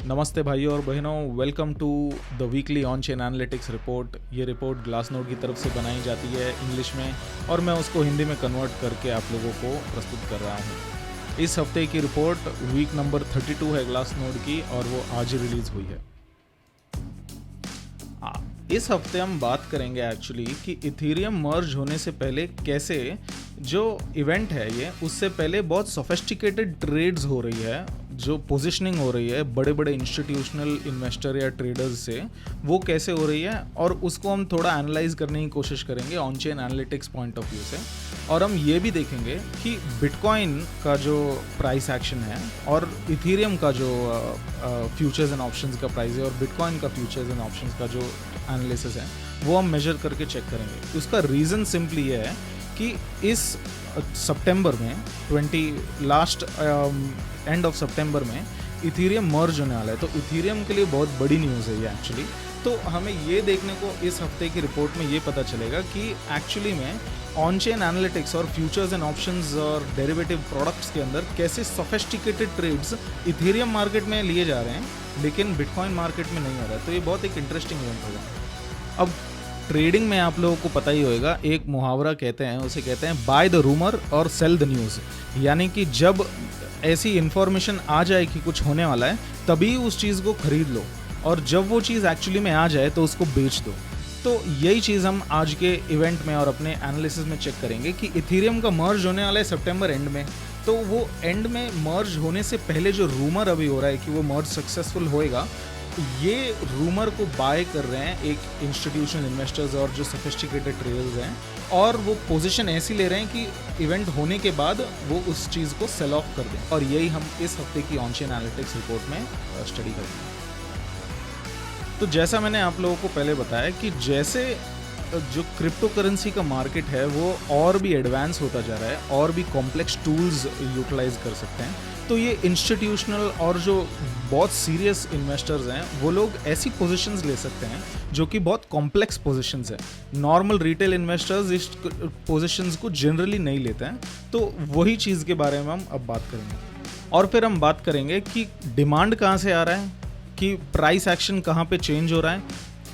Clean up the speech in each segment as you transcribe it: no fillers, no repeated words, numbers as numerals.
नमस्ते भाइयों और बहनों, welcome to the weekly on chain analytics report. ये रिपोर्ट ग्लासनोड की तरफ से बनाई जाती है इंग्लिश में और मैं उसको हिंदी में कन्वर्ट करके आप लोगों को प्रस्तुत कर रहा हूँ। इस हफ्ते की रिपोर्ट वीक नंबर 32 है ग्लासनोड की और वो आज रिलीज़ हुई है। इस हफ्ते हम बात करेंगे एक्चुअली कि इथेरियम मर्ज होने से पहले कैसे जो इवेंट है ये उससे पहले बहुत सोफिस्टिकेटेड ट्रेड्स हो रही है, जो पोजीशनिंग हो रही है बड़े बड़े इंस्टीट्यूशनल इन्वेस्टर या ट्रेडर्स से, वो कैसे हो रही है और उसको हम थोड़ा एनालाइज करने की कोशिश करेंगे on chain analytics point of view से। और हम ये भी देखेंगे कि बिटकॉइन का जो प्राइस एक्शन है और इथेरियम का जो फ्यूचर्स एंड ऑप्शंस का प्राइस है और बिटकॉइन का फ्यूचर्स एंड ऑप्शंस का जो एनालिसिस है वो हम मेजर करके चेक करेंगे। उसका रीज़न सिंपली ये है कि इस सितंबर में लास्ट एंड ऑफ सितंबर में इथेरियम मर्ज होने वाला है, तो इथेरियम के लिए बहुत बड़ी न्यूज़ है ये एक्चुअली। तो हमें ये देखने को इस हफ्ते की रिपोर्ट में ये पता चलेगा कि एक्चुअली में ऑन चेन एनालिटिक्स और फ्यूचर्स एंड ऑप्शंस और डेरिवेटिव प्रोडक्ट्स के अंदर कैसे सोफिस्टिकेटेड ट्रेड्स इथेरियम मार्केट में लिए जा रहे हैं लेकिन बिटकॉइन मार्केट में नहीं हो रहा है। तो ये बहुत एक इंटरेस्टिंग इवेंट होगा। अब ट्रेडिंग में आप लोगों को पता ही होगा, एक मुहावरा कहते हैं, उसे कहते हैं बाय द रूमर और सेल द न्यूज़। यानी कि जब ऐसी इन्फॉर्मेशन आ जाए कि कुछ होने वाला है तभी उस चीज़ को खरीद लो और जब वो चीज़ एक्चुअली में आ जाए तो उसको बेच दो। तो यही चीज़ हम आज के इवेंट में और अपने एनालिसिस में चेक करेंगे कि इथेरियम का मर्ज होने वाला है सितंबर एंड में। तो वो एंड में मर्ज होने से पहले जो रूमर अभी हो रहा है कि वो मर्ज सक्सेसफुल होएगा, ये रूमर को बाय कर रहे हैं एक इंस्टीट्यूशनल इन्वेस्टर्स और जो सोफिस्टिकेटेड ट्रेडर्स हैं, और वो पोजीशन ऐसी ले रहे हैं कि इवेंट होने के बाद वो उस चीज़ को सेल ऑफ कर दें। और यही हम इस हफ्ते की ऑन चेन एनालिटिक्स रिपोर्ट में स्टडी करेंगे। तो जैसा मैंने आप लोगों को पहले बताया कि जैसे जो क्रिप्टो करेंसी का मार्केट है वो और भी एडवांस होता जा रहा है और भी कॉम्प्लेक्स टूल्स यूटिलाइज कर सकते हैं, तो ये इंस्टीट्यूशनल और जो बहुत सीरियस इन्वेस्टर्स हैं वो लोग ऐसी पोजीशंस ले सकते हैं जो कि बहुत कॉम्प्लेक्स पोजीशंस है। नॉर्मल रिटेल इन्वेस्टर्स इस पोजीशंस को जनरली नहीं लेते हैं। तो वही चीज़ के बारे में हम अब बात करेंगे और फिर हम बात करेंगे कि डिमांड कहाँ से आ रहा है, कि प्राइस एक्शन कहाँ पे चेंज हो रहा है,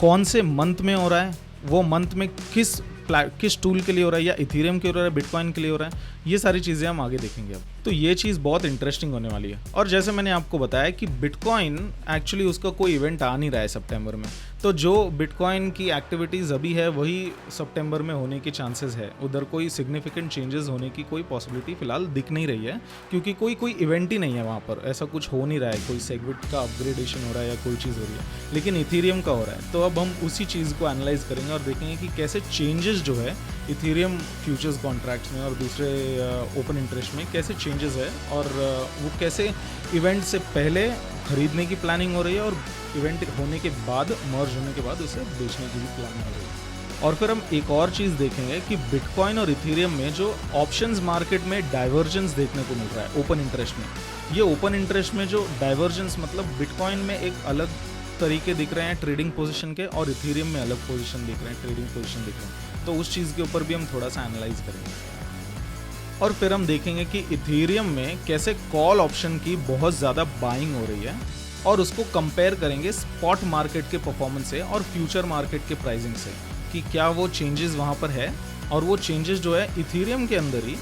कौन से मंथ में हो रहा है, वो मंथ में किस टूल के लिए हो रहा है, या इथेरियम के लिए हो रहा है, बिटकॉइन के लिए हो रहा है। ये सारी चीज़ें हम आगे देखेंगे। अब तो ये चीज़ बहुत इंटरेस्टिंग होने वाली है। और जैसे मैंने आपको बताया कि बिटकॉइन एक्चुअली उसका कोई इवेंट आ नहीं रहा है सितंबर में, तो जो बिटकॉइन की एक्टिविटीज़ अभी है वही सितंबर में होने के चांसेस है। उधर कोई सिग्निफिकेंट चेंजेस होने की कोई पॉसिबिलिटी फिलहाल दिख नहीं रही है, क्योंकि कोई इवेंट ही नहीं है वहाँ पर, ऐसा कुछ हो नहीं रहा है, कोई सेगमेंट का अपग्रेडेशन हो रहा है या कोई चीज़ हो रही है, लेकिन इथेरियम का हो रहा है। तो अब हम उसी चीज़ को एनालाइज करेंगे और देखेंगे कि कैसे चेंजेस जो है इथेरियम फ्यूचर्स कॉन्ट्रैक्ट्स में और दूसरे ओपन इंटरेस्ट में कैसे चेंजेस है, और वो कैसे इवेंट से पहले खरीदने की प्लानिंग हो रही है और इवेंट होने के बाद, मर्ज होने के बाद उसे बेचने की भी प्लानिंग हो रही है। और फिर हम एक और चीज़ देखेंगे कि बिटकॉइन और इथेरियम में जो ऑप्शंस मार्केट में डाइवर्जेंस देखने को मिल रहा है ओपन इंटरेस्ट में, ये ओपन इंटरेस्ट में जो डाइवर्जेंस मतलब बिटकॉइन में एक अलग तरीके दिख रहे हैं ट्रेडिंग पोजीशन के और इथेरियम में अलग पोजीशन दिख रहे हैं, ट्रेडिंग पोजीशन दिख रहे हैं। तो उस चीज़ के ऊपर भी हम थोड़ा सा एनालाइज करेंगे। और फिर हम देखेंगे कि इथेरियम में कैसे कॉल ऑप्शन की बहुत ज़्यादा बाइंग हो रही है और उसको कंपेयर करेंगे स्पॉट मार्केट के परफॉर्मेंस से और फ्यूचर मार्केट के प्राइसिंग से, कि क्या वो चेंजेस वहाँ पर है, और वो चेंजेस जो है इथेरियम के अंदर ही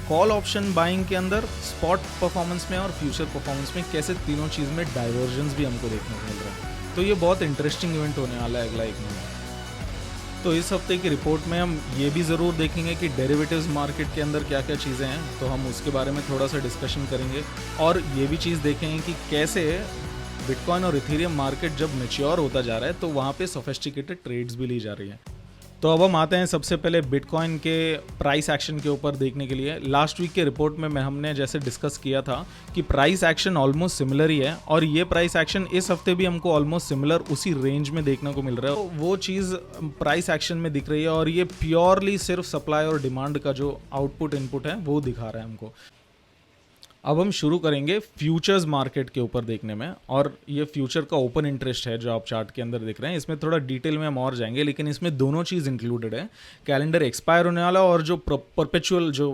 कॉल ऑप्शन बाइंग के अंदर, स्पॉट परफॉर्मेंस में और फ्यूचर परफॉर्मेंस में कैसे तीनों चीज़ में डाइवर्जेंस भी हमको देखने को मिल रहा है। तो ये बहुत इंटरेस्टिंग इवेंट होने वाला है अगला एक महीना। तो इस हफ्ते की रिपोर्ट में हम ये भी ज़रूर देखेंगे कि डेरिवेटिव्स मार्केट के अंदर क्या क्या चीज़ें हैं, तो हम उसके बारे में थोड़ा सा डिस्कशन करेंगे। और ये भी चीज़ देखेंगे कि कैसे बिटकॉइन और इथेरियम मार्केट जब मैच्योर होता जा रहा है तो वहाँ पे सोफिस्टिकेटेड ट्रेड्स भी ली जा रही हैं। तो अब हम आते हैं सबसे पहले बिटकॉइन के प्राइस एक्शन के ऊपर देखने के लिए। लास्ट वीक के रिपोर्ट में हमने जैसे डिस्कस किया था कि प्राइस एक्शन ऑलमोस्ट सिमिलर ही है, और ये प्राइस एक्शन इस हफ्ते भी हमको ऑलमोस्ट सिमिलर उसी रेंज में देखने को मिल रहा है। तो वो चीज़ प्राइस एक्शन में दिख रही है और ये प्योरली सिर्फ सप्लाई और डिमांड का जो आउटपुट इनपुट है वो दिखा रहा है हमको। अब हम शुरू करेंगे फ्यूचर्स मार्केट के ऊपर देखने में, और ये फ्यूचर का ओपन इंटरेस्ट है जो आप चार्ट के अंदर देख रहे हैं। इसमें थोड़ा डिटेल में हम और जाएंगे, लेकिन इसमें दोनों चीज़ इंक्लूडेड है, कैलेंडर एक्सपायर होने वाला और जो परपेचुअल जो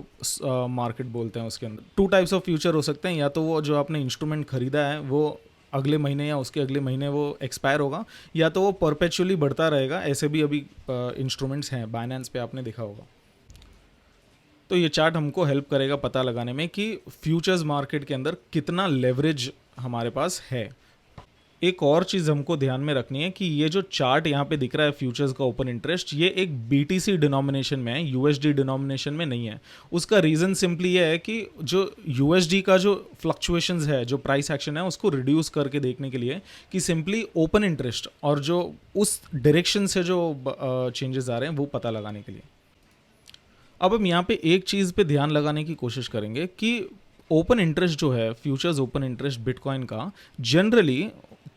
मार्केट बोलते हैं उसके अंदर। टू टाइप्स ऑफ फ्यूचर हो सकते हैं, या तो वो जो आपने इंस्ट्रूमेंट खरीदा है वो अगले महीने या उसके अगले महीने वो एक्सपायर होगा, या तो वो परपेचुअली बढ़ता रहेगा। ऐसे भी अभी इंस्ट्रूमेंट्स हैं बाइनेंस पे, आपने देखा होगा। तो ये चार्ट हमको हेल्प करेगा पता लगाने में कि फ्यूचर्स मार्केट के अंदर कितना लेवरेज हमारे पास है। एक और चीज़ हमको ध्यान में रखनी है कि ये जो चार्ट यहाँ पे दिख रहा है फ्यूचर्स का ओपन इंटरेस्ट, ये एक BTC डिनोमिनेशन में है, USD डिनोमिनेशन में नहीं है। उसका रीज़न सिंपली ये है कि जो USD का जो फ्लक्चुएशंस है, जो प्राइस एक्शन है, उसको रिड्यूस करके देखने के लिए कि सिंपली ओपन इंटरेस्ट और जो उस डायरेक्शन से जो चेंजेस आ रहे हैं वो पता लगाने के लिए। अब हम यहाँ पे एक चीज़ पे ध्यान लगाने की कोशिश करेंगे कि ओपन इंटरेस्ट जो है, फ्यूचर्स ओपन इंटरेस्ट बिटकॉइन का, जनरली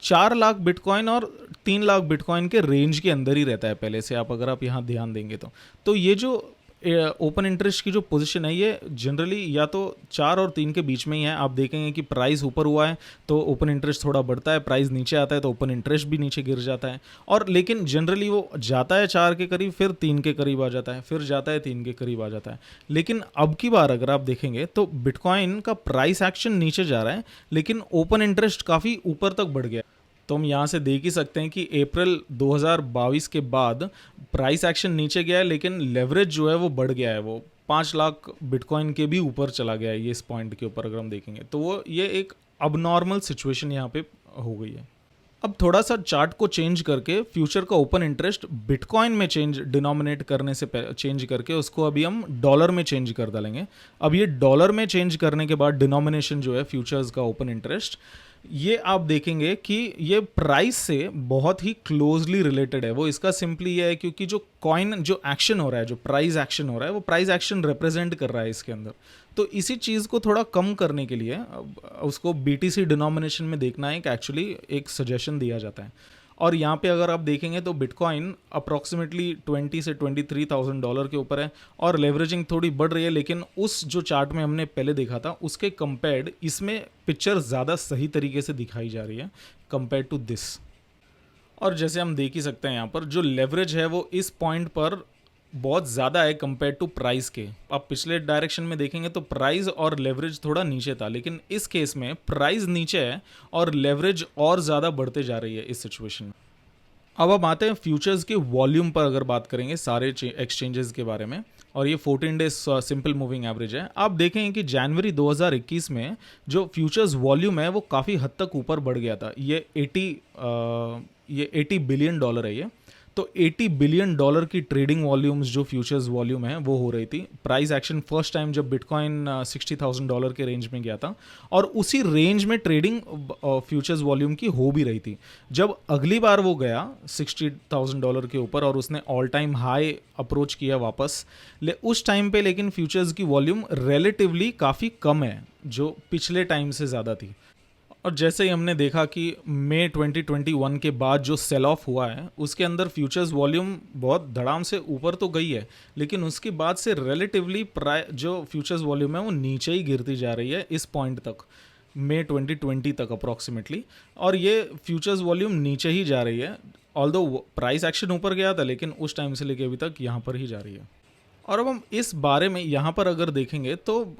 4 लाख बिटकॉइन और 3 लाख बिटकॉइन के रेंज के अंदर ही रहता है पहले से। अगर आप यहाँ ध्यान देंगे तो ये जो ओपन इंटरेस्ट की जो पोजीशन है, ये जनरली या तो 4 और 3 के बीच में ही है। आप देखेंगे कि प्राइस ऊपर हुआ है तो ओपन इंटरेस्ट थोड़ा बढ़ता है, प्राइस नीचे आता है तो ओपन इंटरेस्ट भी नीचे गिर जाता है। और लेकिन जनरली वो जाता है 4 के करीब, फिर 3 के करीब आ जाता है, फिर जाता है 3 के करीब आ जाता है। लेकिन अब की बार अगर आप देखेंगे तो बिटकॉइन का प्राइस एक्शन नीचे जा रहा है, लेकिन ओपन इंटरेस्ट काफ़ी ऊपर तक बढ़ गया। तो हम यहाँ से देख ही सकते हैं कि अप्रैल 2022 के बाद प्राइस एक्शन नीचे गया है, लेकिन लेवरेज जो है वो बढ़ गया है। वो 5 लाख बिटकॉइन के भी ऊपर चला गया है ये इस पॉइंट के ऊपर अगर हम देखेंगे तो। वो ये एक अबनॉर्मल सिचुएशन यहाँ पे हो गई है। अब थोड़ा सा चार्ट को चेंज करके फ्यूचर का ओपन इंटरेस्ट बिटकॉइन में डिनोमिनेट करने से चेंज करके उसको अभी हम डॉलर में चेंज कर डालेंगे। अब ये डॉलर में चेंज करने के बाद डिनोमिनेशन जो है फ्यूचर्स का ओपन इंटरेस्ट, ये आप देखेंगे कि ये प्राइस से बहुत ही क्लोजली रिलेटेड है। वो इसका सिंपली ये है क्योंकि जो कॉइन जो एक्शन हो रहा है, जो प्राइस एक्शन हो रहा है, वो प्राइस एक्शन रिप्रेजेंट कर रहा है इसके अंदर। तो इसी चीज़ को थोड़ा कम करने के लिए उसको BTC डिनोमिनेशन में देखना है, एक्चुअली एक सजेशन दिया जाता है। और यहाँ पे अगर आप देखेंगे तो बिटकॉइन अप्रॉक्सीमेटली 20 से $23,000 के ऊपर है और लेवरेजिंग थोड़ी बढ़ रही है। लेकिन उस जो चार्ट में हमने पहले देखा था उसके कंपेयर्ड इसमें पिक्चर ज़्यादा सही तरीके से दिखाई जा रही है कंपेयर टू दिस। और जैसे हम देख ही सकते हैं यहाँ पर जो लेवरेज है वो इस पॉइंट पर बहुत ज़्यादा है कंपेयर टू प्राइस के। आप पिछले डायरेक्शन में देखेंगे तो प्राइस और लेवरेज थोड़ा नीचे था, लेकिन इस केस में प्राइस नीचे है और लेवरेज और ज़्यादा बढ़ते जा रही है इस सिचुएशन में। अब आते हैं फ्यूचर्स के वॉल्यूम पर अगर बात करेंगे सारे एक्सचेंजेस के बारे में, और ये 14 डेज सिंपल मूविंग एवरेज है। आप देखेंगे कि जनवरी 2021 में जो फ्यूचर्स वॉल्यूम है वो काफ़ी हद तक ऊपर बढ़ गया था। ये 80 बिलियन डॉलर है ये। तो $80 बिलियन की ट्रेडिंग वॉल्यूम्स जो फ्यूचर्स वॉल्यूम है वो हो रही थी। प्राइस एक्शन फर्स्ट टाइम जब बिटकॉइन $60,000 के रेंज में गया था और उसी रेंज में ट्रेडिंग फ्यूचर्स वॉल्यूम की हो भी रही थी। जब अगली बार वो गया $60,000 के ऊपर और उसने ऑल टाइम हाई अप्रोच किया वापस, उस टाइम पे लेकिन फ्यूचर्स की वॉल्यूम रिलेटिवली काफ़ी कम है जो पिछले टाइम से ज़्यादा थी। और जैसे ही हमने देखा कि मई 2021 के बाद जो सेल ऑफ हुआ है उसके अंदर फ्यूचर्स वॉल्यूम बहुत धड़ाम से ऊपर तो गई है, लेकिन उसके बाद से रिलेटिवली जो फ्यूचर्स वॉल्यूम है वो नीचे ही गिरती जा रही है इस पॉइंट तक, मई 2020 तक अप्रॉक्सीमेटली। और ये फ्यूचर्स वॉल्यूम नीचे ही जा रही है, ऑल्दो प्राइस एक्शन ऊपर गया था लेकिन उस टाइम से लेके अभी तक यहाँ पर ही जा रही है। और अब हम इस बारे में यहाँ पर अगर देखेंगे तो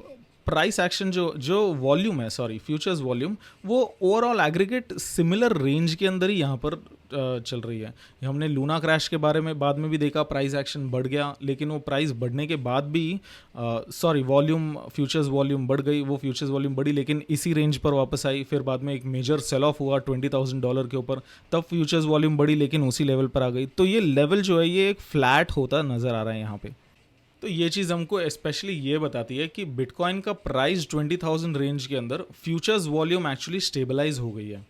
प्राइस एक्शन जो वॉल्यूम है, फ्यूचर्स वॉल्यूम, वो ओवरऑल एग्रीगेट सिमिलर रेंज के अंदर ही यहाँ पर चल रही है। हमने लूना क्रैश के बारे में बाद में भी देखा, प्राइस एक्शन बढ़ गया लेकिन वो प्राइस बढ़ने के बाद भी वॉल्यूम फ्यूचर्स वॉल्यूम बढ़ गई, वो फ्यूचर्स वॉल्यूम बढ़ी लेकिन इसी रेंज पर वापस आई। फिर बाद में एक मेजर सेल ऑफ हुआ $20,000 के ऊपर, तब फ्यूचर्स वॉल्यूम बढ़ी लेकिन उसी लेवल पर आ गई। तो ये लेवल जो है ये एक फ्लैट होता नज़र आ रहा है यहाँ पे। तो ये चीज़ हमको स्पेशली ये बताती है कि बिटकॉइन का प्राइस 20,000 रेंज के अंदर फ्यूचर्स वॉल्यूम एक्चुअली स्टेबलाइज हो गई है।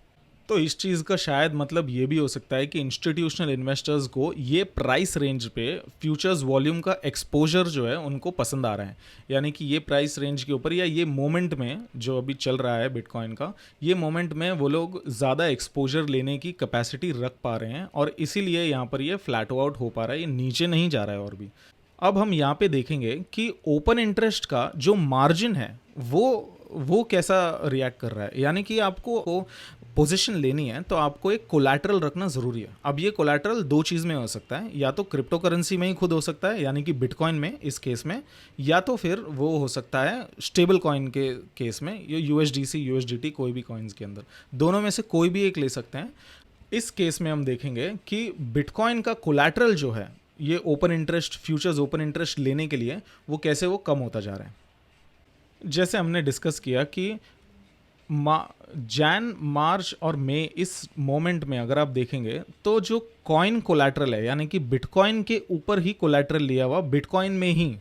तो इस चीज़ का शायद मतलब ये भी हो सकता है कि इंस्टीट्यूशनल इन्वेस्टर्स को ये प्राइस रेंज पे फ्यूचर्स वॉल्यूम का एक्सपोजर जो है उनको पसंद आ रहा है। यानी कि ये प्राइस रेंज के ऊपर या ये मोमेंट में जो अभी चल रहा है बिटकॉइन का, ये मोमेंट में वो लोग ज़्यादा एक्सपोजर लेने की कैपेसिटी रख पा रहे हैं और इसीलिए यहाँ पर ये फ्लैट आउट हो पा रहा है, ये नीचे नहीं जा रहा है और भी। अब हम यहाँ पे देखेंगे कि ओपन इंटरेस्ट का जो मार्जिन है वो कैसा रिएक्ट कर रहा है। यानी कि आपको पोजीशन लेनी है तो आपको एक कोलैटरल रखना ज़रूरी है। अब ये कोलैटरल दो चीज़ में हो सकता है, या तो क्रिप्टो करेंसी में ही खुद हो सकता है यानी कि बिटकॉइन में इस केस में, या तो फिर वो हो सकता है स्टेबल कॉइन के केस में, ये यूएसडीसी यूएसडीटी कोई भी कॉइन्स के अंदर, दोनों में से कोई भी एक ले सकते हैं। इस केस में हम देखेंगे कि बिटकॉइन का कोलैटरल जो है ये open interest futures open interest लेने के लिए वो कैसे वो कम होता जा रहा है। जैसे हमने डिस्कस किया कि जैन मार्च और मई इस मोमेंट में अगर आप देखेंगे तो जो कॉइन कोलैटरल है यानी कि बिटकॉइन के ऊपर ही कोलैटरल लिया हुआ, बिटकॉइन में ही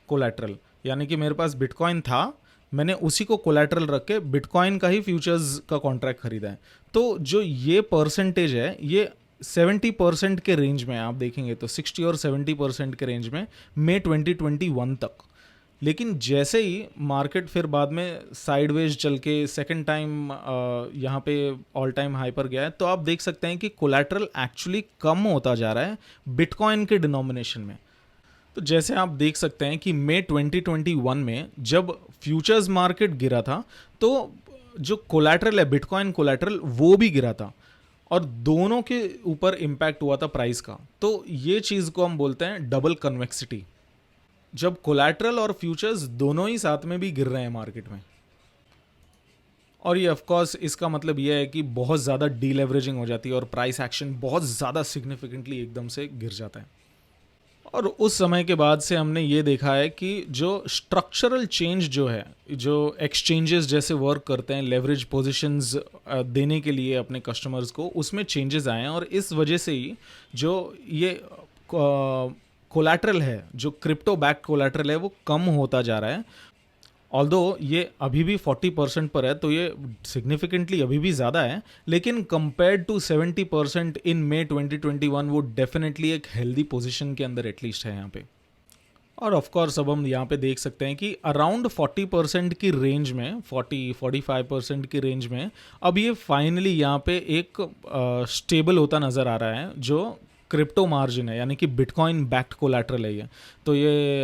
कोलैटरल, यानी कि मेरे पास बिटकॉइन था, मैंने उसी को कोलैटरल रख के बिटकॉइन का ही फ्यूचर्स का कॉन्ट्रैक्ट खरीदा है। तो जो ये परसेंटेज है ये 70% के रेंज में आप देखेंगे तो 60 और 70% के रेंज में मई 2021 तक। लेकिन जैसे ही मार्केट फिर बाद में साइडवेज चल के सेकेंड टाइम यहाँ पे ऑल टाइम हाई पर गया है, तो आप देख सकते हैं कि कोलैटरल एक्चुअली कम होता जा रहा है बिटकॉइन के डिनोमिनेशन में। तो जैसे आप देख सकते हैं कि मई 2021 में जब फ्यूचर्स मार्केट गिरा था तो जो कोलैटरल है बिटकॉइन कोलैटरल वो भी गिरा था और दोनों के ऊपर इम्पैक्ट हुआ था प्राइस का। तो ये चीज़ को हम बोलते हैं डबल कन्वेक्सिटी, जब कोलैटरल और फ्यूचर्स दोनों ही साथ में भी गिर रहे हैं मार्केट में। और ये ऑफ कोर्स इसका मतलब ये है कि बहुत ज़्यादा डीलेवरेजिंग हो जाती है और प्राइस एक्शन बहुत ज़्यादा सिग्निफिकेंटली एकदम से गिर जाता है। और उस समय के बाद से हमने ये देखा है कि जो स्ट्रक्चरल चेंज जो है, जो एक्सचेंजेस जैसे वर्क करते हैं लेवरेज पोजीशंस देने के लिए अपने कस्टमर्स को, उसमें चेंजेस आए हैं और इस वजह से ही जो ये कोलैटरल है, जो क्रिप्टो बैक कोलैटरल है वो कम होता जा रहा है। ऑल्दो ये अभी भी 40% पर है तो ये सिग्निफिकेंटली अभी भी ज़्यादा है, लेकिन कंपेयर्ड टू 70% इन मई 2021 वो डेफिनेटली एक हेल्दी पोजीशन के अंदर एटलीस्ट है यहाँ पे। और ऑफ कोर्स अब हम यहाँ पे देख सकते हैं कि अराउंड 40% की रेंज में, 40-45% की रेंज में अब ये फाइनली यहाँ पे एक स्टेबल होता नज़र आ रहा है जो क्रिप्टो मार्जिन है, यानी कि बिटकॉइन बैक्ड कोलैटरल है ये। तो ये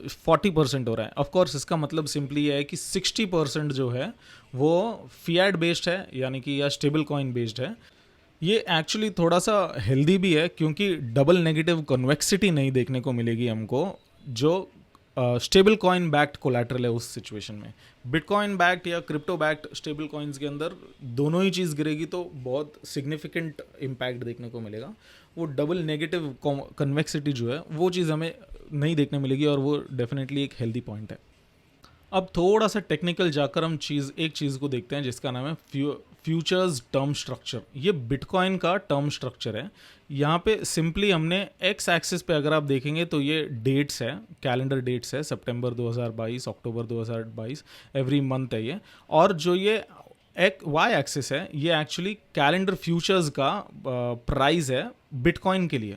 40% हो रहा है। ऑफ कोर्स इसका मतलब सिंपली ये है कि 60% जो है वो फिएट बेस्ड है, यानी कि या स्टेबल कॉइन बेस्ड है। ये एक्चुअली थोड़ा सा हेल्दी भी है क्योंकि डबल नेगेटिव कन्वेक्सिटी नहीं देखने को मिलेगी हमको जो स्टेबल कॉइन बैक्ड कोलैटरल है उस सिचुएशन में। बिटकॉइन बैक्ड या क्रिप्टो बैक्ड स्टेबल कॉइन्स के अंदर दोनों ही चीज़ गिरेगी तो बहुत सिग्निफिकेंट इम्पैक्ट देखने को मिलेगा। वो डबल नेगेटिव कन्वेक्सिटी जो है वो चीज़ हमें नहीं देखने मिलेगी और वो डेफिनेटली एक हेल्दी पॉइंट है। अब थोड़ा सा टेक्निकल जाकर हम एक चीज़ को देखते हैं जिसका नाम है फ्यूचर्स टर्म स्ट्रक्चर। ये बिटकॉइन का टर्म स्ट्रक्चर है। यहाँ पे सिंपली हमने एक्स एक्सिस पे अगर आप देखेंगे तो ये डेट्स है, कैलेंडर डेट्स है, सितंबर 2022, अक्टूबर 2022, एवरी मंथ है ये। और जो ये एक वाई एक्सिस है ये एक्चुअली कैलेंडर फ्यूचर्स का प्राइस है बिटकॉइन के लिए।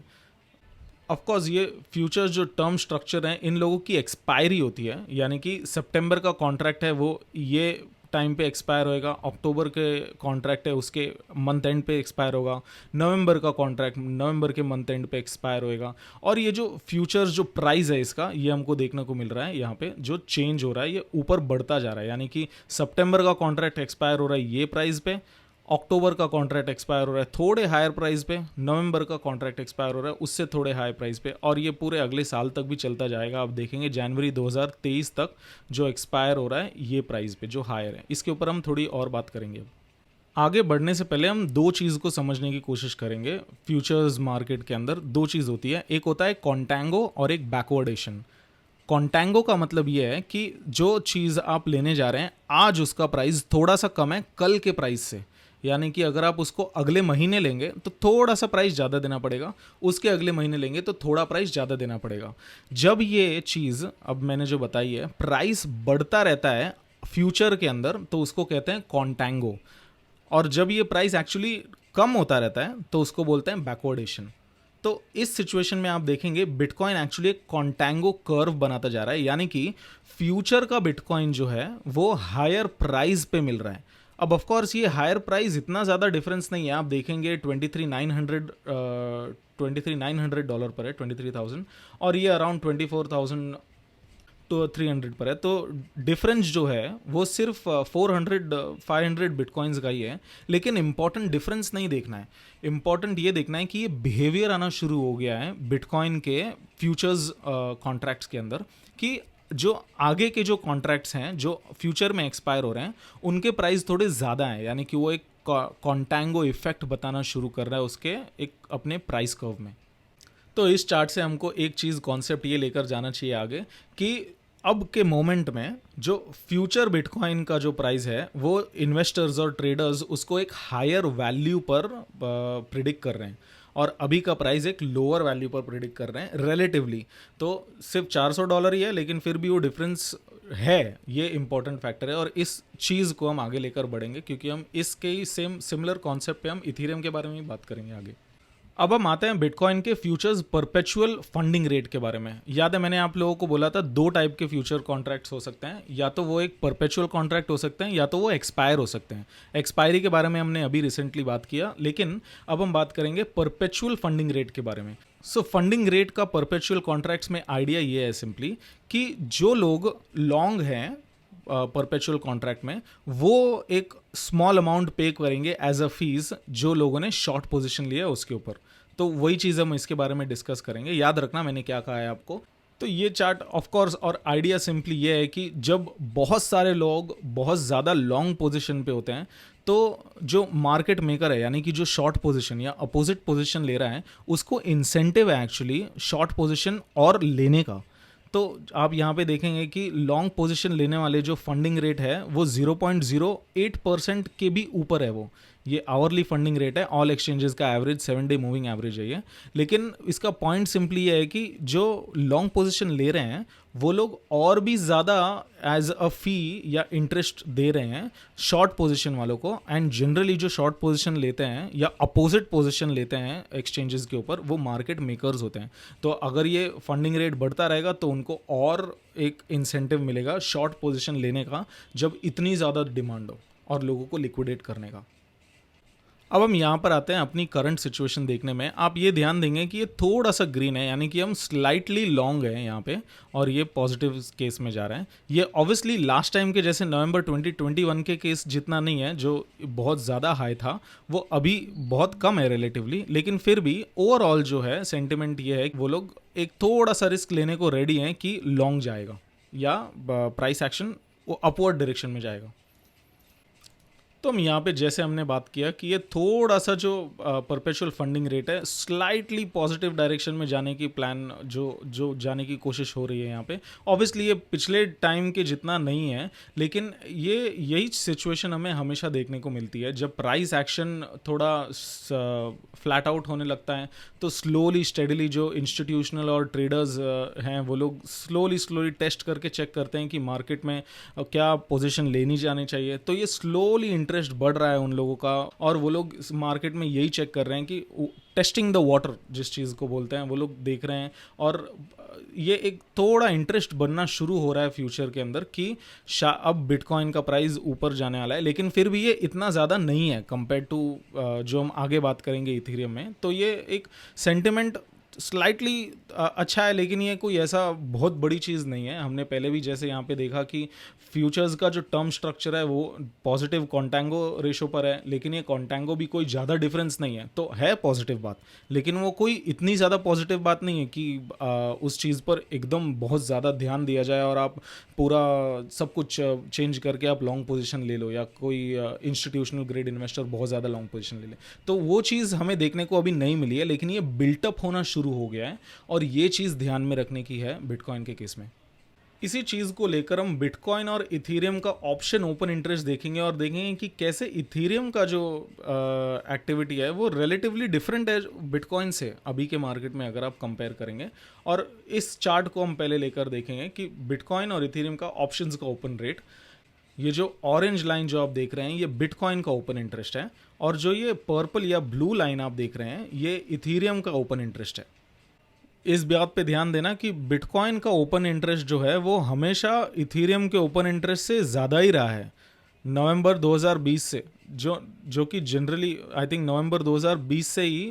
ऑफ कोर्स ये फ्यूचर्स जो टर्म स्ट्रक्चर हैं इन लोगों की एक्सपायरी होती है, यानी कि सितंबर का कॉन्ट्रैक्ट है वो ये टाइम पे एक्सपायर होएगा, अक्टूबर के कॉन्ट्रैक्ट है उसके मंथ एंड पे एक्सपायर होगा, नवंबर का कॉन्ट्रैक्ट नवंबर के मंथ एंड पे एक्सपायर होएगा। और ये जो फ्यूचर्स जो प्राइस है इसका ये हमको देखने को मिल रहा है यहाँ पे जो चेंज हो रहा है ये ऊपर बढ़ता जा रहा है, यानी कि सितंबर का कॉन्ट्रैक्ट एक्सपायर हो रहा है ये प्राइस पे, अक्टूबर का कॉन्ट्रैक्ट एक्सपायर हो रहा है थोड़े हायर प्राइस पे, नवंबर का कॉन्ट्रैक्ट एक्सपायर हो रहा है उससे थोड़े हाई प्राइस पे, और ये पूरे अगले साल तक भी चलता जाएगा। आप देखेंगे जनवरी 2023 तक जो एक्सपायर हो रहा है ये प्राइस पे जो हायर है। इसके ऊपर हम थोड़ी और बात करेंगे। आगे बढ़ने से पहले हम दो चीज़ को समझने की कोशिश करेंगे। फ्यूचर्स मार्केट के अंदर दो चीज़ होती है, एक होता है कॉन्टैंगो और एक बैकवर्डेशन। कॉन्टैंगो का मतलब ये है कि जो चीज़ आप लेने जा रहे हैं आज उसका प्राइस थोड़ा सा कम है कल के प्राइस से, यानी कि अगर आप उसको अगले महीने लेंगे तो थोड़ा सा प्राइस ज़्यादा देना पड़ेगा, उसके अगले महीने लेंगे तो थोड़ा प्राइस ज़्यादा देना पड़ेगा। जब ये चीज़ अब मैंने जो बताई है प्राइस बढ़ता रहता है फ्यूचर के अंदर तो उसको कहते हैं कॉन्टैंगो, और जब ये प्राइस एक्चुअली कम होता रहता है तो उसको बोलते हैं बैकवर्डेशन। तो इस सिचुएशन में आप देखेंगे बिटकॉइन एक्चुअली एक कॉन्टैंगो कर्व बनाता जा रहा है, यानी कि फ्यूचर का बिटकॉइन जो है वो हायर प्राइस पे मिल रहा है। अब ऑफ कोर्स ये हायर प्राइस इतना ज़्यादा डिफरेंस नहीं है, आप देखेंगे 23,900 $23,900 पर है, 23,000, और ये अराउंड 24,000 तो 300 पर है, तो डिफरेंस जो है वो सिर्फ 400-500 बिटकॉइंस का ही है। लेकिन इंपॉर्टेंट डिफरेंस नहीं देखना है, इंपॉर्टेंट ये देखना है कि ये बिहेवियर आना शुरू हो गया है बिटकॉइन के फ्यूचर्स कॉन्ट्रैक्ट्स के अंदर, कि जो आगे के जो कॉन्ट्रैक्ट्स हैं जो फ्यूचर में एक्सपायर हो रहे हैं उनके प्राइस थोड़े ज़्यादा हैं, यानी कि वो एक कॉन्टैंगो इफेक्ट बताना शुरू कर रहा है उसके एक अपने प्राइस कर्व में। तो इस चार्ट से हमको एक चीज़ कॉन्सेप्ट ये लेकर जाना चाहिए आगे कि अब के मोमेंट में जो फ्यूचर बिटकॉइन का जो प्राइस है वो इन्वेस्टर्स और ट्रेडर्स उसको एक हायर वैल्यू पर प्रिडिक्ट कर रहे हैं, और अभी का प्राइस एक लोअर वैल्यू पर प्रिडिक्ट कर रहे हैं रिलेटिवली। तो सिर्फ $400 ही है, लेकिन फिर भी वो डिफरेंस है, ये इंपॉर्टेंट फैक्टर है। और इस चीज़ को हम आगे लेकर बढ़ेंगे क्योंकि हम इसके ही सिमिलर कॉन्सेप्ट पे हम इथीरियम के बारे में ही बात करेंगे आगे। अब हम आते हैं बिटकॉइन के फ्यूचर्स परपेचुअल फंडिंग रेट के बारे में। याद है मैंने आप लोगों को बोला था 2 टाइप के फ्यूचर कॉन्ट्रैक्ट्स हो सकते हैं, या तो वो एक परपेचुअल कॉन्ट्रैक्ट हो सकते हैं या तो वो एक्सपायर हो सकते हैं। एक्सपायरी के बारे में हमने अभी रिसेंटली बात किया, लेकिन अब हम बात करेंगे परपेचुअल फंडिंग रेट के बारे में। सो फंडिंग रेट का परपेचुअल कॉन्ट्रैक्ट्स में आइडिया ये है सिंपली कि जो लोग लॉन्ग हैं परपेचुअल कॉन्ट्रैक्ट में वो एक स्मॉल अमाउंट पे करेंगे एज अ फीस जो लोगों ने शॉर्ट पोजीशन लिया है उसके ऊपर। तो वही चीज़ हम इसके बारे में डिस्कस करेंगे, याद रखना मैंने क्या कहा है आपको। तो ये चार्ट ऑफ कोर्स और आइडिया सिंपली ये है कि जब बहुत सारे लोग बहुत ज़्यादा लॉन्ग पोजीशन पे होते हैं तो जो मार्केट मेकर है यानी कि जो शॉर्ट पोजीशन या अपोजिट पोजीशन ले रहा है उसको इंसेंटिव है एक्चुअली शॉर्ट पोजीशन और लेने का। तो आप यहाँ पे देखेंगे कि लॉन्ग पोजीशन लेने वाले जो फंडिंग रेट है वो 0.08% के भी ऊपर है। वो ये आवरली फंडिंग रेट है, ऑल एक्सचेंजेस का एवरेज 7 डे मूविंग एवरेज है ये। लेकिन इसका पॉइंट सिंपली ये है कि जो लॉन्ग पोजीशन ले रहे हैं वो लोग और भी ज़्यादा एज अ फी या इंटरेस्ट दे रहे हैं शॉर्ट पोजीशन वालों को। एंड जनरली जो शॉर्ट पोजीशन लेते हैं या अपोजिट पोजीशन लेते हैं एक्सचेंजेस के ऊपर वो मार्केट मेकर्स होते हैं। तो अगर ये फंडिंग रेट बढ़ता रहेगा तो उनको और एक इंसेंटिव मिलेगा शॉर्ट पोजीशन लेने का जब इतनी ज़्यादा डिमांड हो और लोगों को लिक्विडेट करने का। अब हम यहाँ पर आते हैं अपनी करंट सिचुएशन देखने में। आप ये ध्यान देंगे कि ये थोड़ा सा ग्रीन है यानी कि हम स्लाइटली लॉन्ग हैं यहाँ पे और ये पॉजिटिव केस में जा रहे हैं। ये ऑब्वियसली लास्ट टाइम के जैसे नवंबर 2021 के केस जितना नहीं है जो बहुत ज़्यादा हाई था, वो अभी बहुत कम है रिलेटिवली। लेकिन फिर भी ओवरऑल जो है सेंटिमेंट ये है कि वो लोग एक थोड़ा सा रिस्क लेने को रेडी हैं कि लॉन्ग जाएगा या प्राइस एक्शन वो अपवर्ड डायरेक्शन में जाएगा। तो हम यहाँ पे जैसे हमने बात किया कि ये थोड़ा सा जो परपेचुअल फंडिंग रेट है स्लाइटली पॉजिटिव डायरेक्शन में जाने की प्लान जो जाने की कोशिश हो रही है यहाँ पे। ऑब्वियसली ये पिछले टाइम के जितना नहीं है, लेकिन ये यही सिचुएशन हमें हमेशा देखने को मिलती है जब प्राइस एक्शन थोड़ा फ्लैट आउट होने लगता है तो स्लोली स्टेडीली जो इंस्टीट्यूशनल और ट्रेडर्स हैं वो लोग स्लोली टेस्ट करके चेक करते हैं कि मार्केट में क्या पोजीशन लेनी जानी चाहिए। तो ये स्लोली इंटरेस्ट बढ़ रहा है उन लोगों का और वो लोग इस मार्केट में यही चेक कर रहे हैं कि टेस्टिंग द वाटर जिस चीज़ को बोलते हैं वो लोग देख रहे हैं। और ये एक थोड़ा इंटरेस्ट बनना शुरू हो रहा है फ्यूचर के अंदर कि अब बिटकॉइन का प्राइस ऊपर जाने वाला है, लेकिन फिर भी ये इतना ज़्यादा नहीं है कंपेयर टू जो हम आगे बात करेंगे इथेरियम में। तो ये एक सेंटिमेंट स्लाइटली अच्छा है, लेकिन ये कोई ऐसा बहुत बड़ी चीज़ नहीं है। हमने पहले भी जैसे यहाँ पे देखा कि फ्यूचर्स का जो टर्म स्ट्रक्चर है वो पॉजिटिव कॉन्टैंगो रेशो पर है, लेकिन ये कॉन्टैंगो भी कोई ज़्यादा डिफरेंस नहीं है। तो है पॉजिटिव बात, लेकिन वो कोई इतनी ज़्यादा पॉजिटिव बात नहीं है कि उस चीज़ पर एकदम बहुत ज़्यादा ध्यान दिया जाए और आप पूरा सब कुछ चेंज करके आप लॉन्ग पोजीशन ले लो या कोई इंस्टीट्यूशनल ग्रेड इन्वेस्टर बहुत ज़्यादा लॉन्ग पोजीशन ले ले। तो वो चीज़ हमें देखने को अभी नहीं मिली है, लेकिन ये बिल्टअप होना शुरू हो गया है और ये चीज़ ध्यान में रखने की है बिटकॉइन के केस में। इसी चीज़ को लेकर हम बिटकॉइन और इथेरियम का ऑप्शन ओपन इंटरेस्ट देखेंगे और देखेंगे कि कैसे इथेरियम का जो एक्टिविटी है वो रिलेटिवली डिफरेंट है बिटकॉइन से अभी के मार्केट में अगर आप कंपेयर करेंगे। और इस चार्ट को हम पहले लेकर देखेंगे कि बिटकॉइन और इथेरियम का ऑप्शंस का ओपन रेट, ये जो ऑरेंज लाइन जो आप देख रहे हैं ये बिटकॉइन का ओपन इंटरेस्ट है और जो ये पर्पल या ब्लू लाइन आप देख रहे हैं ये इथेरियम का ओपन इंटरेस्ट है। इस बात पे ध्यान देना कि बिटकॉइन का ओपन इंटरेस्ट जो है वो हमेशा इथेरियम के ओपन इंटरेस्ट से ज़्यादा ही रहा है। नवंबर 2020 से जो जो कि जनरली आई थिंक नवंबर 2020 से ही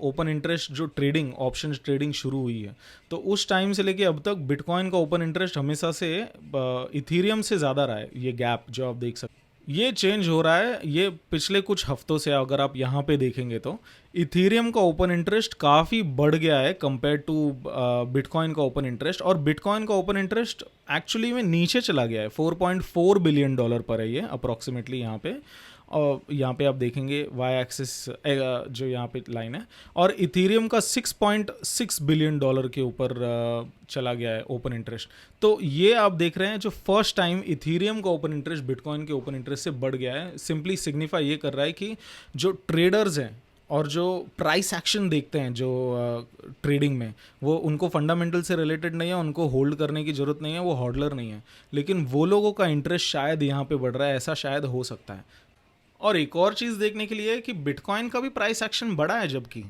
ओपन इंटरेस्ट जो ट्रेडिंग ऑप्शंस ट्रेडिंग शुरू हुई है, तो उस टाइम से लेके अब तक बिटकॉइन का ओपन इंटरेस्ट हमेशा से इथीरियम से ज़्यादा रहा है। ये गैप जो आप देख सकते हैं, ये चेंज हो रहा है ये पिछले कुछ हफ्तों से। अगर आप यहाँ पे देखेंगे तो इथीरियम का ओपन इंटरेस्ट काफ़ी बढ़ गया है कंपेयर टू बिटकॉइन का ओपन इंटरेस्ट, और बिटकॉइन का ओपन इंटरेस्ट एक्चुअली में नीचे चला गया है। $4.4 बिलियन पर है ये अप्रॉक्सीमेटली यहाँ पे। और यहाँ पे आप देखेंगे वाई एक्सिस जो यहाँ पे लाइन है, और इथीरियम का $6.6 बिलियन के ऊपर चला गया है ओपन इंटरेस्ट। तो ये आप देख रहे हैं जो फर्स्ट टाइम इथीरियम का ओपन इंटरेस्ट बिटकॉइन के ओपन इंटरेस्ट से बढ़ गया है। सिंपली सिग्निफाई ये कर रहा है कि जो ट्रेडर्स हैं और जो प्राइस एक्शन देखते हैं जो ट्रेडिंग में, वो उनको फंडामेंटल से रिलेटेड नहीं है, उनको होल्ड करने की ज़रूरत नहीं है, वो हॉडलर नहीं है, लेकिन वो लोगों का इंटरेस्ट शायद यहाँ पे बढ़ रहा है, ऐसा शायद हो सकता है। और एक और चीज़ देखने के लिए है कि बिटकॉइन का भी प्राइस एक्शन बढ़ा है, जबकि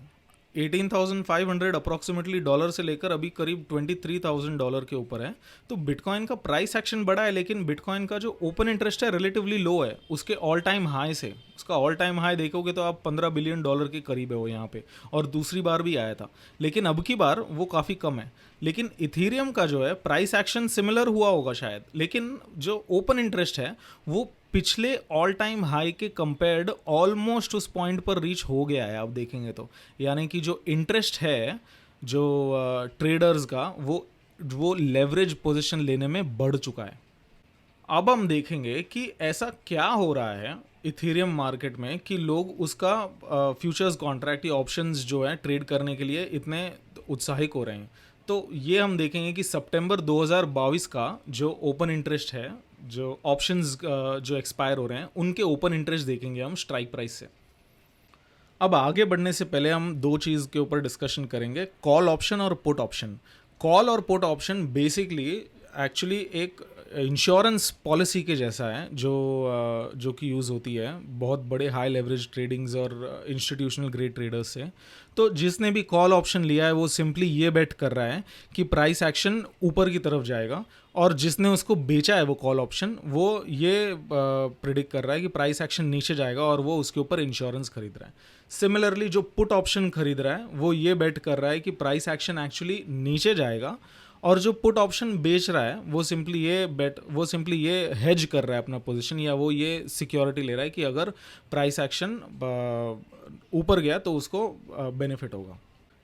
18,500 अप्रॉक्सीमेटली डॉलर से लेकर अभी करीब $23,000 के ऊपर है। तो बिटकॉइन का प्राइस एक्शन बढ़ा है, लेकिन बिटकॉइन का जो ओपन इंटरेस्ट है रिलेटिवली लो है उसके ऑल टाइम हाई से। उसका ऑल टाइम हाई देखोगे तो आप $15 बिलियन के करीब है वो यहाँ पे, और दूसरी बार भी आया था, लेकिन अब की बार वो काफ़ी कम है। लेकिन इथीरियम का जो है प्राइस एक्शन सिमिलर हुआ होगा शायद, लेकिन जो ओपन इंटरेस्ट है वो पिछले ऑल टाइम हाई के कंपेयर्ड ऑलमोस्ट उस पॉइंट पर रीच हो गया है आप देखेंगे तो। यानी कि जो इंटरेस्ट है जो ट्रेडर्स का वो लेवरेज पोजीशन लेने में बढ़ चुका है। अब हम देखेंगे कि ऐसा क्या हो रहा है इथीरियम मार्केट में कि लोग उसका फ्यूचर्स कॉन्ट्रैक्ट या ऑप्शंस जो है ट्रेड करने के लिए इतने उत्साहित हो रहे हैं। तो ये हम देखेंगे कि सितंबर 2022 का जो ओपन इंटरेस्ट है, जो ऑप्शंस जो एक्सपायर हो रहे हैं, उनके ओपन इंटरेस्ट देखेंगे हम स्ट्राइक प्राइस से। अब आगे बढ़ने से पहले हम दो चीज़ के ऊपर डिस्कशन करेंगे, कॉल ऑप्शन और पुट ऑप्शन। कॉल और पुट ऑप्शन बेसिकली एक्चुअली एक इंश्योरेंस पॉलिसी के जैसा है जो कि यूज़ होती है बहुत बड़े हाई लेवरेज ट्रेडिंग्स और इंस्टीट्यूशनल ग्रेड ट्रेडर्स से। तो जिसने भी कॉल ऑप्शन लिया है वो सिंपली ये बेट कर रहा है कि प्राइस एक्शन ऊपर की तरफ जाएगा, और जिसने उसको बेचा है वो कॉल ऑप्शन वो ये प्रिडिक्ट कर रहा है कि प्राइस एक्शन नीचे जाएगा, और वो उसके ऊपर इंश्योरेंस खरीद रहा है। सिमिलरली जो पुट ऑप्शन खरीद रहा है वो ये बेट कर रहा है कि प्राइस एक्शन एक्चुअली नीचे जाएगा, और जो पुट ऑप्शन बेच रहा है वो सिंपली ये हेज कर रहा है अपना पोजीशन, या वो ये सिक्योरिटी ले रहा है कि अगर प्राइस एक्शन ऊपर गया तो उसको बेनिफिट होगा।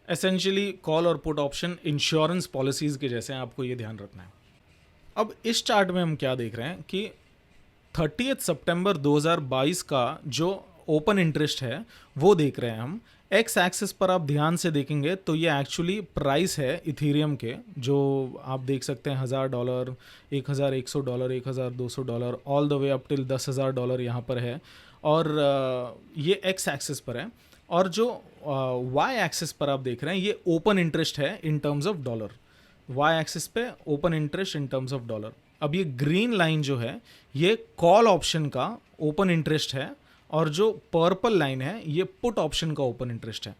एसेंशियली कॉल और पुट ऑप्शन इंश्योरेंस पॉलिसीज़ के जैसे हैं, आपको ये ध्यान रखना है। अब इस चार्ट में हम क्या देख रहे हैं कि 30 सितंबर 2022 का जो ओपन इंटरेस्ट है वो देख रहे हैं हम। एक्स एक्सिस पर आप ध्यान से देखेंगे तो ये एक्चुअली प्राइस है इथीरियम के, जो आप देख सकते हैं $1,000, $1,100, $1,200 all the way up till $10,000 यहाँ पर है, और ये एक्स एक्सिस पर है। और जो वाई एक्सिस पर आप देख रहे हैं ये ओपन इंटरेस्ट है in terms of dollar. Y axis पे open interest in terms of dollar. अब ये ग्रीन लाइन जो है ये कॉल ऑप्शन का ओपन इंटरेस्ट है, और जो पर्पल लाइन है ये पुट ऑप्शन का ओपन इंटरेस्ट है।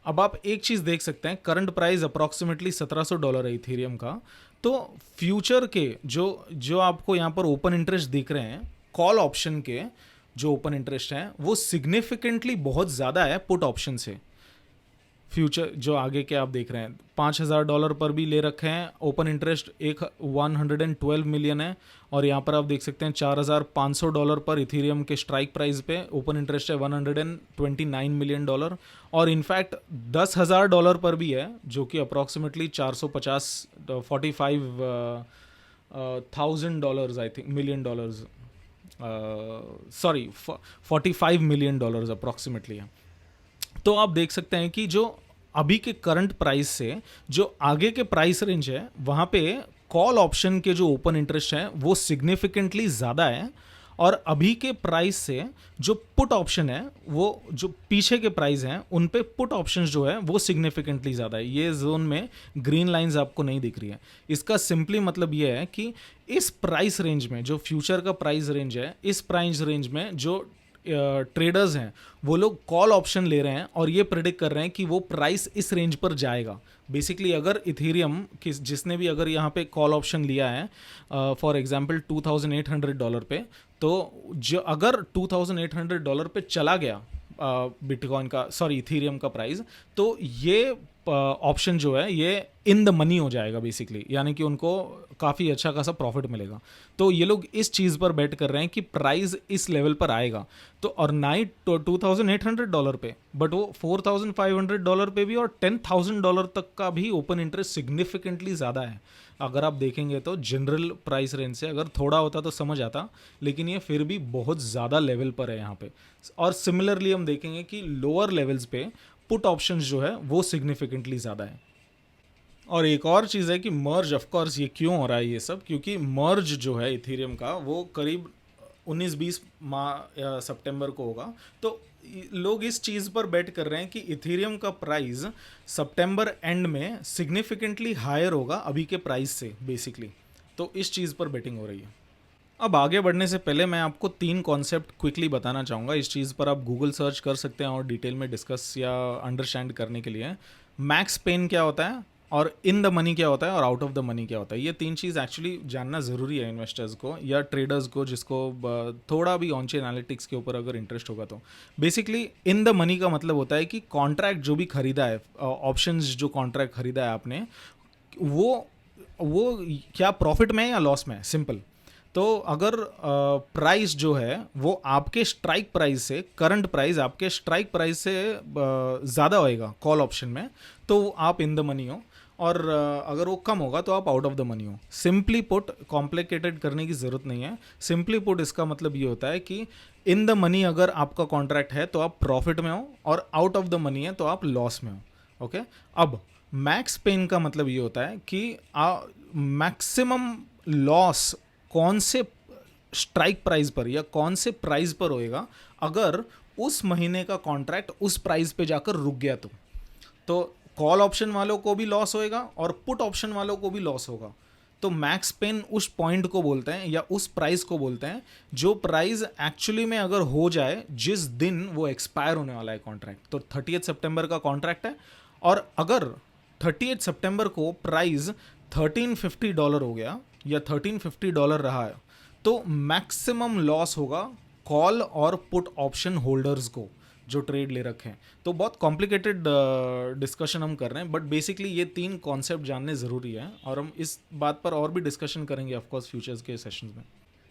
अब आप एक चीज़ देख सकते हैं, करंट प्राइस अप्रॉक्सीमेटली $1,700 है इथीरियम का। तो फ्यूचर के जो आपको यहाँ पर ओपन इंटरेस्ट दिख रहे हैं कॉल ऑप्शन के जो ओपन इंटरेस्ट हैं वो सिग्निफिकेंटली बहुत ज़्यादा है पुट ऑप्शन से। फ्यूचर जो आगे के आप देख रहे हैं $5,000 पर भी ले रखे हैं ओपन इंटरेस्ट, 112 मिलियन है, और यहाँ पर आप देख सकते हैं $4,500 पर इथीरियम के स्ट्राइक प्राइस पे ओपन इंटरेस्ट है $129 मिलियन, और इनफैक्ट $10,000 पर भी है जो कि approximately $45,000 I think million dollars, sorry $45 million approximately है। तो आप देख सकते हैं कि जो अभी के करंट प्राइस से जो आगे के प्राइस रेंज है वहाँ पे कॉल ऑप्शन के जो ओपन इंटरेस्ट है वो सिग्निफिकेंटली ज़्यादा है, और अभी के प्राइस से जो पुट ऑप्शन है वो जो पीछे के प्राइस हैं उन पे पुट ऑप्शन जो है वो सिग्निफिकेंटली ज़्यादा है। ये जोन में ग्रीन लाइंस आपको नहीं दिख रही है। इसका सिंपली मतलब ये है कि इस प्राइस रेंज में जो फ्यूचर का प्राइस रेंज है, इस प्राइस रेंज में जो ट्रेडर्स हैं वो लोग कॉल ऑप्शन ले रहे हैं और ये प्रिडिक्ट कर रहे हैं कि वो प्राइस इस रेंज पर जाएगा। बेसिकली अगर इथेरियम जिसने भी अगर यहाँ पे कॉल ऑप्शन लिया है फॉर एग्जांपल $2,800 पे, तो जो अगर $2,800 पे चला गया बिटकॉइन का इथेरियम का प्राइस, तो ये ऑप्शन जो है ये इन द मनी हो जाएगा बेसिकली, यानी कि उनको काफ़ी अच्छा खासा प्रॉफिट मिलेगा। तो ये लोग इस चीज़ पर बेट कर रहे हैं कि प्राइस इस लेवल पर आएगा, तो और ना ही $2,800 पे, बट वो $4,500 पे भी और $10,000 तक का भी ओपन इंटरेस्ट सिग्निफिकेंटली ज़्यादा है। अगर आप देखेंगे तो जनरल प्राइस रेंज से अगर थोड़ा होता तो समझ आता, लेकिन ये फिर भी बहुत ज़्यादा लेवल पर है यहाँ पे। और सिमिलरली हम देखेंगे कि लोअर लेवल्स पे पुट ऑप्शंस जो है वो सिग्निफिकेंटली ज़्यादा है। और एक और चीज़ है कि मर्ज, ऑफ कोर्स ये क्यों हो रहा है ये सब, क्योंकि मर्ज जो है इथेरियम का वो करीब 19-20 सितंबर को होगा। तो लोग इस चीज़ पर बेट कर रहे हैं कि इथेरियम का प्राइस सितंबर एंड में सिग्निफिकेंटली हायर होगा अभी के प्राइस से बेसिकली। तो इस चीज़ पर बेटिंग हो रही है। अब आगे बढ़ने से पहले मैं आपको 3 कॉन्सेप्ट क्विकली बताना चाहूँगा। इस चीज़ पर आप गूगल सर्च कर सकते हैं और डिटेल में डिस्कस या अंडरस्टैंड करने के लिए। मैक्स पेन क्या होता है, और इन द मनी क्या होता है, और आउट ऑफ द मनी क्या होता है। ये 3 चीज़ एक्चुअली जानना ज़रूरी है इन्वेस्टर्स को या ट्रेडर्स को, जिसको थोड़ा भी ऑन चेन एनालिटिक्स के ऊपर अगर इंटरेस्ट होगा तो। बेसिकली इन द मनी का मतलब होता है कि कॉन्ट्रैक्ट जो भी खरीदा है, ऑप्शंस जो कॉन्ट्रैक्ट खरीदा है आपने, वो क्या प्रॉफिट में है या लॉस में है, सिंपल। तो अगर प्राइस जो है वो आपके स्ट्राइक प्राइस से, करंट प्राइस आपके स्ट्राइक प्राइस से ज़्यादा होएगा कॉल ऑप्शन में, तो आप इन द मनी हो, और अगर वो कम होगा तो आप आउट ऑफ द मनी हो। सिंपली पुट, कॉम्प्लिकेटेड करने की ज़रूरत नहीं है। सिंपली पुट इसका मतलब ये होता है कि इन द मनी अगर आपका कॉन्ट्रैक्ट है तो आप प्रॉफिट में हो, और आउट ऑफ द मनी है तो आप लॉस में हो। ओके, अब मैक्स पेन का मतलब ये होता है कि मैक्सिमम लॉस कौन से स्ट्राइक प्राइस पर या कौन से प्राइस पर होएगा अगर उस महीने का कॉन्ट्रैक्ट उस प्राइस पे जाकर रुक गया। तो कॉल ऑप्शन वालों को भी लॉस होएगा और पुट ऑप्शन वालों को भी लॉस होगा। तो मैक्स पेन उस पॉइंट को बोलते हैं या उस प्राइस को बोलते हैं जो प्राइस एक्चुअली में अगर हो जाए जिस दिन वो एक्सपायर होने वाला है कॉन्ट्रैक्ट। तो 30 सितंबर का कॉन्ट्रैक्ट है, और अगर 30 सितंबर को प्राइस $1350 हो गया या $1350 रहा है, तो मैक्सिमम लॉस होगा कॉल और पुट ऑप्शन होल्डर्स को जो ट्रेड ले रखे हैं। तो बहुत कॉम्प्लिकेटेड डिस्कशन हम कर रहे हैं, बट बेसिकली ये 3 कॉन्सेप्ट जानने ज़रूरी है, और हम इस बात पर और भी डिस्कशन करेंगे ऑफकोर्स फ्यूचर्स के सेशंस में।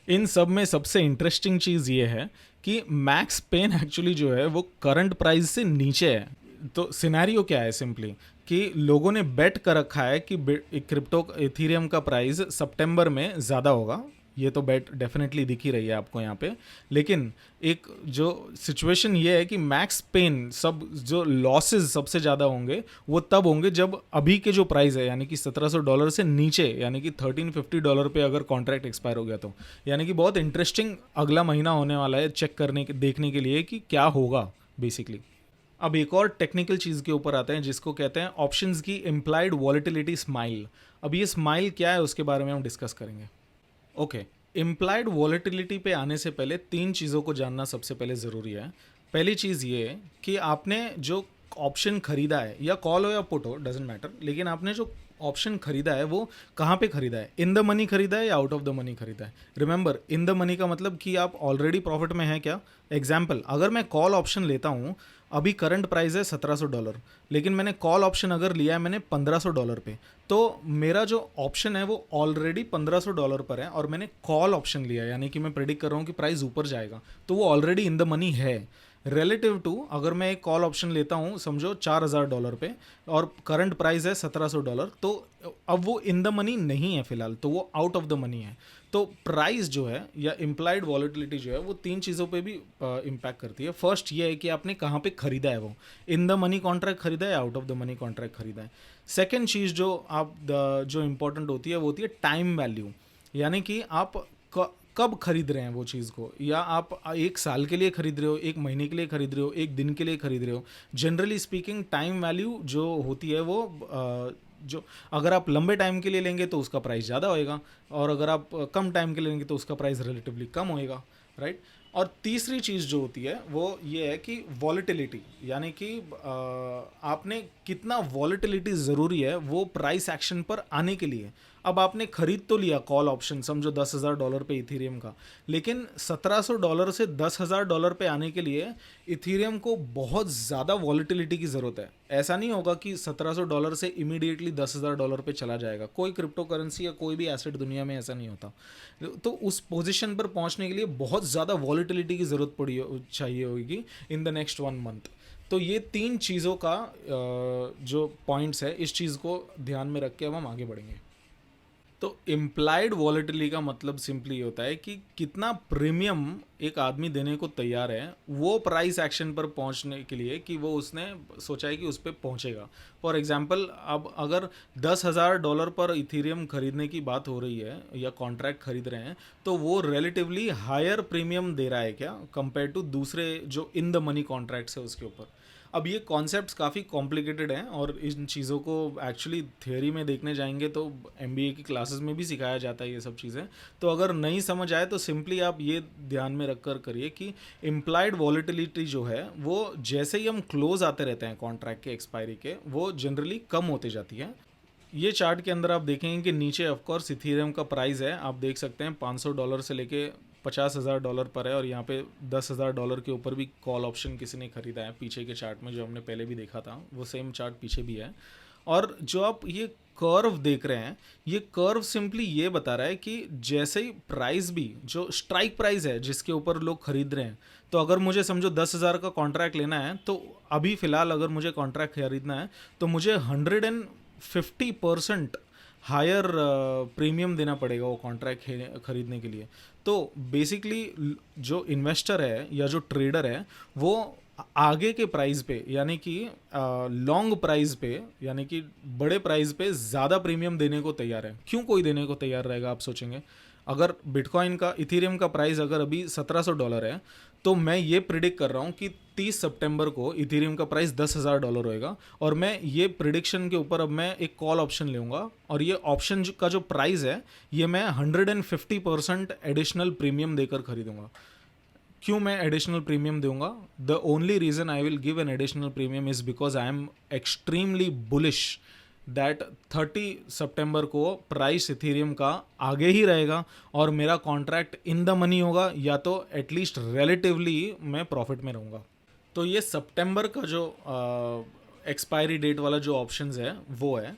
इन सब में सबसे इंटरेस्टिंग चीज़ ये है कि मैक्स पेन एक्चुअली जो है वो करंट प्राइस से नीचे है। तो सिनेरियो क्या है, सिंपली कि लोगों ने बेट कर रखा है कि क्रिप्टो इथेरियम का प्राइस सितंबर में ज़्यादा होगा। ये तो बेट डेफिनेटली दिख ही रही है आपको यहाँ पे। लेकिन एक जो सिचुएशन ये है कि मैक्स पेन, सब जो लॉसेस सबसे ज़्यादा होंगे वो तब होंगे जब अभी के जो प्राइस है यानी कि $1700 से नीचे, यानी कि $1350 पे अगर कॉन्ट्रैक्ट एक्सपायर हो गया तो। यानी कि बहुत इंटरेस्टिंग अगला महीना होने वाला है चेक करने के, देखने के लिए कि क्या होगा बेसिकली। अब एक और टेक्निकल चीज़ के ऊपर आते हैं जिसको कहते हैं ऑप्शंस की इम्प्लाइड वॉलेटिलिटी स्माइल। अब ये स्माइल क्या है उसके बारे में हम डिस्कस करेंगे। ओके, इम्प्लाइड वॉलेटिलिटी पे आने से पहले 3 चीज़ों को जानना सबसे पहले ज़रूरी है। पहली चीज़ ये है कि आपने जो ऑप्शन खरीदा है, या कॉल हो या पुट हो, डजेंट मैटर, लेकिन आपने जो ऑप्शन खरीदा है वो कहाँ पे खरीदा है, इन द मनी खरीदा है या आउट ऑफ द मनी खरीदा है। रिमेंबर, इन द मनी का मतलब कि आप ऑलरेडी प्रॉफिट में हैं क्या। एग्जाम्पल, अगर मैं कॉल ऑप्शन लेता हूँ, अभी करंट प्राइस है $1700, लेकिन मैंने कॉल ऑप्शन अगर लिया है मैंने $1500 पे, तो मेरा जो ऑप्शन है वो ऑलरेडी $1500 पर है, और मैंने कॉल ऑप्शन लिया है, यानी कि मैं प्रेडिक्ट कर रहा हूँ कि प्राइस ऊपर जाएगा, तो वो ऑलरेडी इन द मनी है। रिलेटिव टू अगर मैं एक कॉल ऑप्शन लेता हूँ समझो $4000 पे, और करंट प्राइस है $1700, तो अब वो इन द मनी नहीं है फिलहाल, तो वो आउट ऑफ द मनी है। तो प्राइस जो है या इम्प्लाइड वॉलेटिलिटी जो है वो 3 चीज़ों पे भी इम्पैक्ट करती है। फर्स्ट ये है कि आपने कहाँ पे खरीदा है, वो इन द मनी कॉन्ट्रैक्ट खरीदा है या out of the money contract खरीदा है। सेकेंड चीज़ जो इंपॉर्टेंट होती है वो होती है टाइम वैल्यू, यानी कि आप कब खरीद रहे हैं वो चीज़ को, या आप 1 साल के लिए खरीद रहे हो, 1 महीने के लिए खरीद रहे हो, 1 दिन के लिए खरीद रहे हो। जनरली स्पीकिंग टाइम वैल्यू जो होती है वो जो अगर आप लंबे टाइम के लिए लेंगे तो उसका प्राइस ज़्यादा होएगा, और अगर आप कम टाइम के लिए लेंगे तो उसका प्राइस रिलेटिवली कम होएगा, राइट। और तीसरी चीज़ जो होती है वो ये है कि वॉलेटिलिटी, यानी कि आपने कितना वॉलेटिलिटी ज़रूरी है वो प्राइस एक्शन पर आने के लिए। अब आपने खरीद तो लिया कॉल ऑप्शन, समझो $10,000 पे इथीरियम का, लेकिन $1,700 से $10,000 पे आने के लिए इथीरियम को बहुत ज़्यादा वॉलेटिलिटी की ज़रूरत है। ऐसा नहीं होगा कि $1,700 से इमीडिएटली $10,000 पे चला जाएगा। कोई क्रिप्टो करेंसी या कोई भी एसेट दुनिया में ऐसा नहीं होता। तो उस पोजीशन पर पहुंचने के लिए बहुत ज़्यादा वॉलेटिलिटी की ज़रूरत चाहिए होगी इन द नेक्स्ट 1 मंथ। तो ये 3 चीज़ों का जो पॉइंट्स है, इस चीज़ को ध्यान में रख के अब हम आगे बढ़ेंगे। तो इम्प्लाइड वॉलेटिलिटी का मतलब सिंपली होता है कि कितना प्रीमियम एक आदमी देने को तैयार है वो प्राइस एक्शन पर पहुंचने के लिए, कि वो उसने सोचा है कि उस पर पहुंचेगा। फॉर एग्जांपल, अब अगर $10,000 पर इथीरियम खरीदने की बात हो रही है या कॉन्ट्रैक्ट खरीद रहे हैं, तो वो रिलेटिवली हायर प्रीमियम दे रहा है क्या कंपेयर टू दूसरे जो इन द मनी कॉन्ट्रैक्ट्स है उसके ऊपर। अब ये कॉन्सेप्ट्स काफ़ी कॉम्प्लिकेटेड हैं और इन चीज़ों को एक्चुअली थियोरी में देखने जाएंगे तो एमबीए की क्लासेस में भी सिखाया जाता है ये सब चीज़ें। तो अगर नहीं समझ आए तो सिंपली आप ये ध्यान में रख कर करिए कि इम्प्लाइड वॉलेटिलिटी जो है वो जैसे ही हम क्लोज आते रहते हैं कॉन्ट्रैक्ट के एक्सपायरी के, वो जनरली कम होती जाती है। ये चार्ट के अंदर आप देखेंगे कि नीचे ऑफकोर्स इथीरियम का प्राइस है, आप देख सकते हैं $500 से लेके $50,000 पर है, और यहाँ पे $10,000 के ऊपर भी कॉल ऑप्शन किसी ने खरीदा है पीछे के चार्ट में, जो हमने पहले भी देखा था वो सेम चार्ट पीछे भी है। और जो आप ये कर्व देख रहे हैं, ये कर्व सिंपली ये बता रहा है कि जैसे ही प्राइस भी, जो स्ट्राइक प्राइस है जिसके ऊपर लोग खरीद रहे हैं, तो अगर मुझे समझो 10,000 का कॉन्ट्रैक्ट लेना है, तो अभी फ़िलहाल अगर मुझे कॉन्ट्रैक्ट खरीदना है तो मुझे 150% हायर प्रीमियम देना पड़ेगा वो कॉन्ट्रैक्ट खरीदने के लिए। तो बेसिकली जो इन्वेस्टर है या जो ट्रेडर है वो आगे के प्राइस पे, यानी कि लॉन्ग प्राइस पे, यानी कि बड़े प्राइस पे ज़्यादा प्रीमियम देने को तैयार है। क्यों कोई देने को तैयार रहेगा, आप सोचेंगे। अगर बिटकॉइन का, इथीरियम का प्राइस अगर अभी $1,700 है, तो मैं ये प्रिडिक्ट कर रहा हूँ कि 30 सितंबर को इथीरियम का प्राइस $10,000 होएगा, और मैं ये प्रिडिक्शन के ऊपर अब मैं एक कॉल ऑप्शन लूँगा, और ये ऑप्शन का जो प्राइस है ये मैं 150% एडिशनल प्रीमियम देकर खरीदूंगा। क्यों मैं एडिशनल प्रीमियम दूंगा? The only reason I will give an additional premium is because I am extremely bullish that 30 सितंबर को प्राइस इथीरियम का आगे ही रहेगा और मेरा कॉन्ट्रैक्ट इन द मनी होगा, या तो एटलीस्ट रिलेटिवली मैं प्रॉफिट में रहूँगा। तो ये सितंबर का जो एक्सपायरी डेट वाला जो ऑप्शंस है वो है।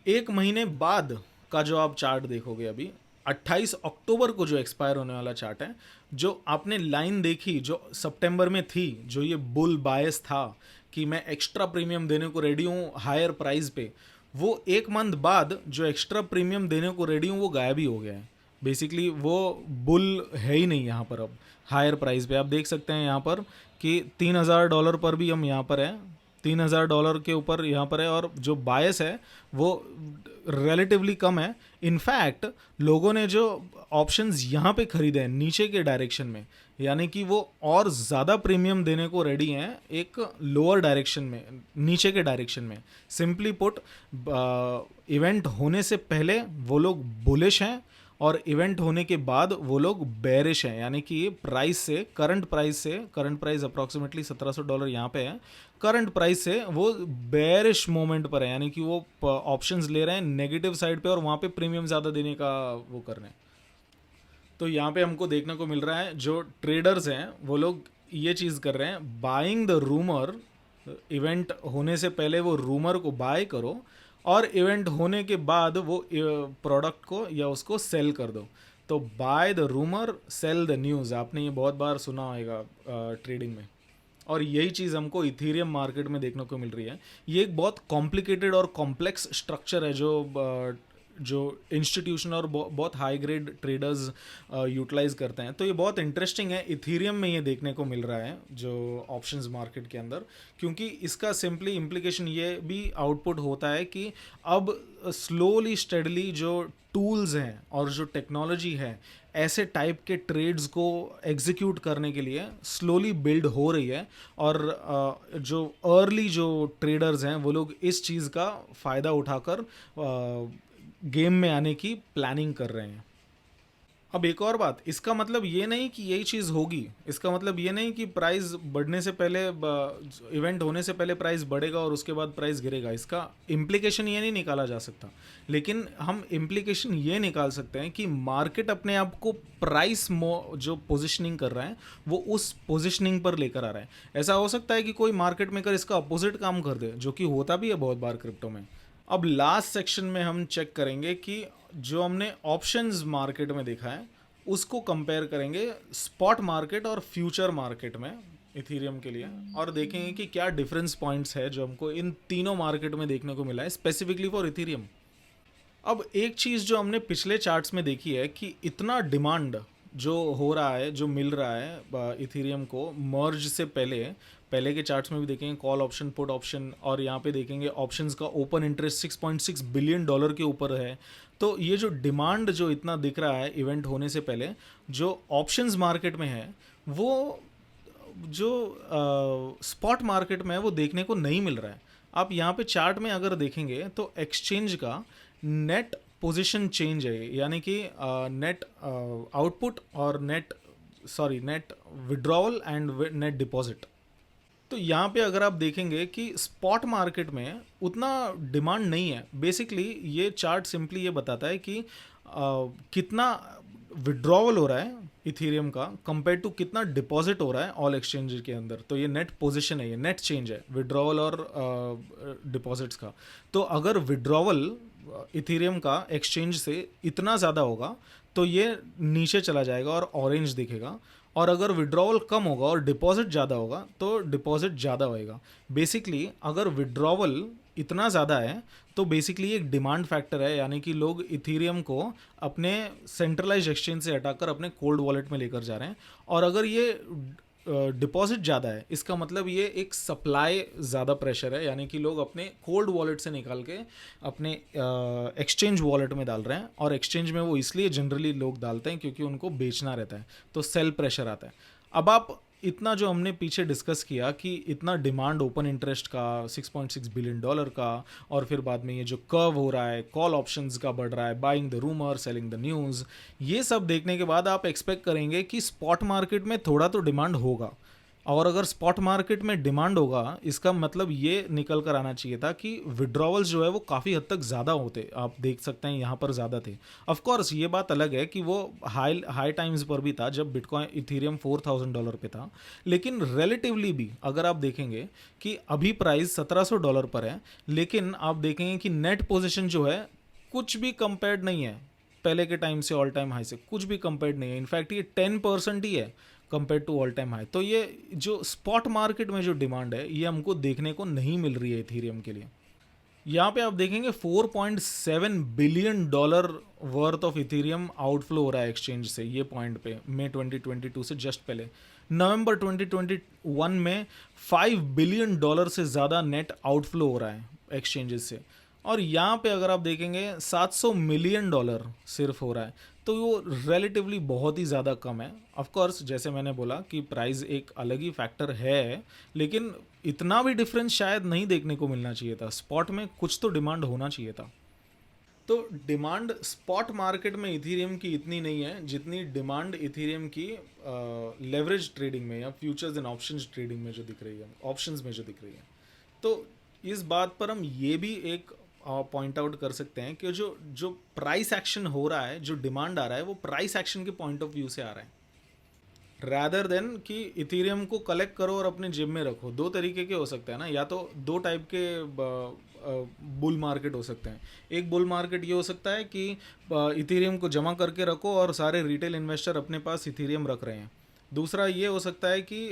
एक महीने बाद का जो आप चार्ट देखोगे, अभी 28 अक्टूबर को जो एक्सपायर होने वाला चार्ट है, जो आपने लाइन देखी जो सितंबर में थी, जो ये बुल बायस था कि मैं एक्स्ट्रा प्रीमियम देने को रेडी हूँ हायर प्राइस पे, वो एक मंथ बाद जो एक्स्ट्रा प्रीमियम देने को रेडी हूँ वो गायब ही हो गया है। बेसिकली वो बुल है ही नहीं यहाँ पर अब हायर प्राइस पे। आप देख सकते हैं यहाँ पर कि $3,000 पर भी हम यहाँ पर हैं, $3,000 के ऊपर यहाँ पर है, और जो बायस है वो रिलेटिवली कम है। इनफैक्ट लोगों ने जो ऑप्शंस यहाँ पे खरीदे हैं नीचे के डायरेक्शन में, यानी कि वो और ज़्यादा प्रीमियम देने को रेडी हैं एक लोअर डायरेक्शन में, नीचे के डायरेक्शन में। सिंपली पुट, इवेंट होने से पहले वो लोग बुलिश हैं और इवेंट होने के बाद वो लोग बेरिश हैं, यानी कि ये प्राइस से, करंट प्राइस अप्रॉक्सीमेटली $1,700 यहाँ पे है, करंट प्राइस से वो बेरिश मोमेंट पर है, यानी कि वो ऑप्शंस ले रहे हैं नेगेटिव साइड पे और वहाँ पे प्रीमियम ज़्यादा देने का वो कर रहे हैं। तो यहाँ पे हमको देखने को मिल रहा है जो ट्रेडर्स हैं वो लोग ये चीज़ कर रहे हैं, बाइंग द रूमर। इवेंट होने से पहले वो रूमर को बाय करो और इवेंट होने के बाद वो प्रोडक्ट को या उसको सेल कर दो। तो by the rumour cell the news, आपने ये बहुत बार सुना होगा ट्रेडिंग में, और यही चीज़ हमको इथीरियम मार्केट में देखने को मिल रही है। ये एक बहुत कॉम्प्लिकेटेड और कॉम्प्लेक्स स्ट्रक्चर है जो इंस्टीट्यूशन और बहुत हाई ग्रेड ट्रेडर्स यूटिलाइज करते हैं। तो ये बहुत इंटरेस्टिंग है, इथीरियम में ये देखने को मिल रहा है जो ऑप्शंस मार्केट के अंदर, क्योंकि इसका सिंपली इम्प्लीकेशन ये भी आउटपुट होता है कि अब स्लोली स्टेडली जो टूल्स हैं और जो टेक्नोलॉजी है ऐसे टाइप के ट्रेड्स को एग्जीक्यूट करने के लिए स्लोली बिल्ड हो रही है, और जो अर्ली जो ट्रेडर्स हैं वो लोग इस चीज़ का फ़ायदा उठाकर गेम में आने की प्लानिंग कर रहे हैं। अब एक और बात, इसका मतलब ये नहीं कि यही चीज़ होगी, इसका मतलब ये नहीं कि प्राइस बढ़ने से पहले, इवेंट होने से पहले प्राइस बढ़ेगा और उसके बाद प्राइस गिरेगा, इसका इम्प्लीकेशन ये नहीं निकाला जा सकता। लेकिन हम इम्प्लीकेशन ये निकाल सकते हैं कि मार्केट अपने आप को प्राइस जो पोजिशनिंग कर रहा है वो उस पोजिशनिंग पर लेकर आ रहा है। ऐसा हो सकता है कि कोई मार्केट मेकर इसका अपोजिट काम कर दे, जो कि होता भी है बहुत बार क्रिप्टो में। अब लास्ट सेक्शन में हम चेक करेंगे कि जो हमने ऑप्शंस मार्केट में देखा है उसको कंपेयर करेंगे स्पॉट मार्केट और फ्यूचर मार्केट में इथीरियम के लिए, और देखेंगे कि क्या डिफरेंस पॉइंट्स है जो हमको इन तीनों मार्केट में देखने को मिला है स्पेसिफिकली फॉर इथीरियम। अब एक चीज़ जो हमने पिछले चार्ट्स में देखी है कि इतना डिमांड जो हो रहा है, जो मिल रहा है इथीरियम को मर्ज से पहले, पहले के चार्ट्स में भी देखेंगे कॉल ऑप्शन, पुट ऑप्शन, और यहाँ पे देखेंगे ऑप्शंस का ओपन इंटरेस्ट 6.6 बिलियन डॉलर के ऊपर है। तो ये जो डिमांड जो इतना दिख रहा है इवेंट होने से पहले जो ऑप्शंस मार्केट में है, वो जो स्पॉट मार्केट में है वो देखने को नहीं मिल रहा है। आप यहाँ पे चार्ट में अगर देखेंगे तो एक्सचेंज का नेट पोजीशन चेंज है, यानी कि नेट आउटपुट और net withdrawal and net deposit. तो यहाँ पे अगर आप देखेंगे कि स्पॉट मार्केट में उतना डिमांड नहीं है। बेसिकली ये चार्ट सिंपली ये बताता है कि कितना विड्रॉवल हो रहा है इथीरियम का कंपेयर टू कितना डिपॉजिट हो रहा है ऑल एक्सचेंज के अंदर। तो ये नेट पोजीशन है, ये नेट चेंज है विड्रॉवल और डिपॉजिट्स का। तो अगर विड्रॉवल इथीरियम का एक्सचेंज से इतना ज़्यादा होगा तो ये नीचे चला जाएगा और ऑरेंज दिखेगा, और अगर विड्रॉवल कम होगा और डिपॉजिट ज़्यादा होगा तो डिपॉजिट ज़्यादा होएगा। बेसिकली अगर विड्रॉवल इतना ज़्यादा है तो बेसिकली एक डिमांड फैक्टर है, यानी कि लोग इथीरियम को अपने सेंट्रलाइज एक्सचेंज से हटाकर अपने कोल्ड वॉलेट में लेकर जा रहे हैं। और अगर ये डिपॉजिट ज़्यादा है इसका मतलब ये एक सप्लाई ज़्यादा प्रेशर है, यानी कि लोग अपने कोल्ड वॉलेट से निकाल के अपने एक्सचेंज वॉलेट में डाल रहे हैं। और एक्सचेंज में वो इसलिए जनरली लोग डालते हैं क्योंकि उनको बेचना रहता है, तो सेल प्रेशर आता है। अब आप इतना जो हमने पीछे डिस्कस किया कि इतना डिमांड ओपन इंटरेस्ट का 6.6 बिलियन डॉलर का, और फिर बाद में ये जो कर्व हो रहा है कॉल ऑप्शंस का बढ़ रहा है, buying the rumour selling the news, ये सब देखने के बाद आप एक्सपेक्ट करेंगे कि स्पॉट मार्केट में थोड़ा तो डिमांड होगा। और अगर स्पॉट मार्केट में डिमांड होगा इसका मतलब ये निकल कर आना चाहिए था कि विड्रॉवल्स जो है वो काफ़ी हद तक ज़्यादा होते। आप देख सकते हैं यहाँ पर ज़्यादा थे। ऑफ कोर्स ये बात अलग है कि वो हाई टाइम्स पर भी था जब बिटकॉइन इथीरियम $4,000 पे था, लेकिन रिलेटिवली भी अगर आप देखेंगे कि अभी प्राइस $1,700 पर है, लेकिन आप देखेंगे कि नेट पोजिशन जो है कुछ भी कंपेयर्ड नहीं है पहले के टाइम से, ऑल टाइम हाई से कुछ भी कंपेयर्ड नहीं है। इनफैक्ट ये 10% ही है compare to all time high. तो ये जो स्पॉट मार्केट में जो डिमांड है ये हमको देखने को नहीं मिल रही है इथीरियम के लिए। यहाँ पे आप देखेंगे $4.7 billion worth of Ethereum outflow हो रहा है एक्सचेंज से। ये पॉइंट पे मई 2022 से जस्ट पहले नवंबर 2021 में $5 बिलियन से ज़्यादा नेट आउटफ्लो हो रहा है एक्सचेंजेस से। और यहाँ पे अगर आप देखेंगे $700 मिलियन सिर्फ हो रहा है, तो वो रिलेटिवली बहुत ही ज़्यादा कम है। ऑफ कोर्स जैसे मैंने बोला कि प्राइस एक अलग ही फैक्टर है, लेकिन इतना भी डिफरेंस शायद नहीं देखने को मिलना चाहिए था। स्पॉट में कुछ तो डिमांड होना चाहिए था। तो डिमांड स्पॉट मार्केट में इथीरियम की इतनी नहीं है जितनी डिमांड इथीरियम की लेवरेज ट्रेडिंग में या फ्यूचर्स एंड ऑप्शंस ट्रेडिंग में जो दिख रही है, ऑप्शंस में जो दिख रही है। तो इस बात पर हम ये भी एक पॉइंट आउट कर सकते हैं कि जो जो प्राइस एक्शन हो रहा है, जो डिमांड आ रहा है, वो प्राइस एक्शन के पॉइंट ऑफ व्यू से आ रहा है, रैदर देन कि इथीरियम को कलेक्ट करो और अपने जेब में रखो। दो तरीके के हो सकते हैं ना, या तो दो टाइप के बुल मार्केट हो सकते हैं। एक बुल मार्केट ये हो सकता है कि इथीरियम को जमा करके रखो और सारे रिटेल इन्वेस्टर अपने पास इथीरियम रख रहे हैं। दूसरा ये हो सकता है कि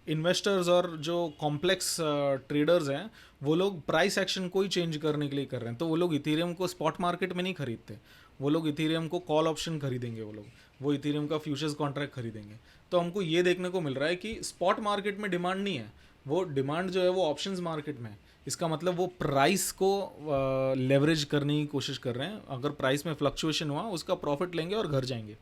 इन्वेस्टर्स और जो कॉम्प्लेक्स ट्रेडर्स हैं वो लोग प्राइस एक्शन को ही चेंज करने के लिए कर रहे हैं। तो वो लोग इथीरियम को स्पॉट मार्केट में नहीं खरीदते, वो लोग इथीरियम को कॉल ऑप्शन खरीदेंगे, वो इथीरियम का फ्यूचर्स कॉन्ट्रैक्ट खरीदेंगे। तो हमको ये देखने को मिल रहा है कि स्पॉट मार्केट में डिमांड नहीं है, वो डिमांड जो है वो ऑप्शंस मार्केट में है। इसका मतलब वो प्राइस को लेवरेज करने की कोशिश कर रहे हैं। अगर प्राइस में फ्लक्चुएशन हुआ उसका प्रॉफिट लेंगे और घर जाएंगे।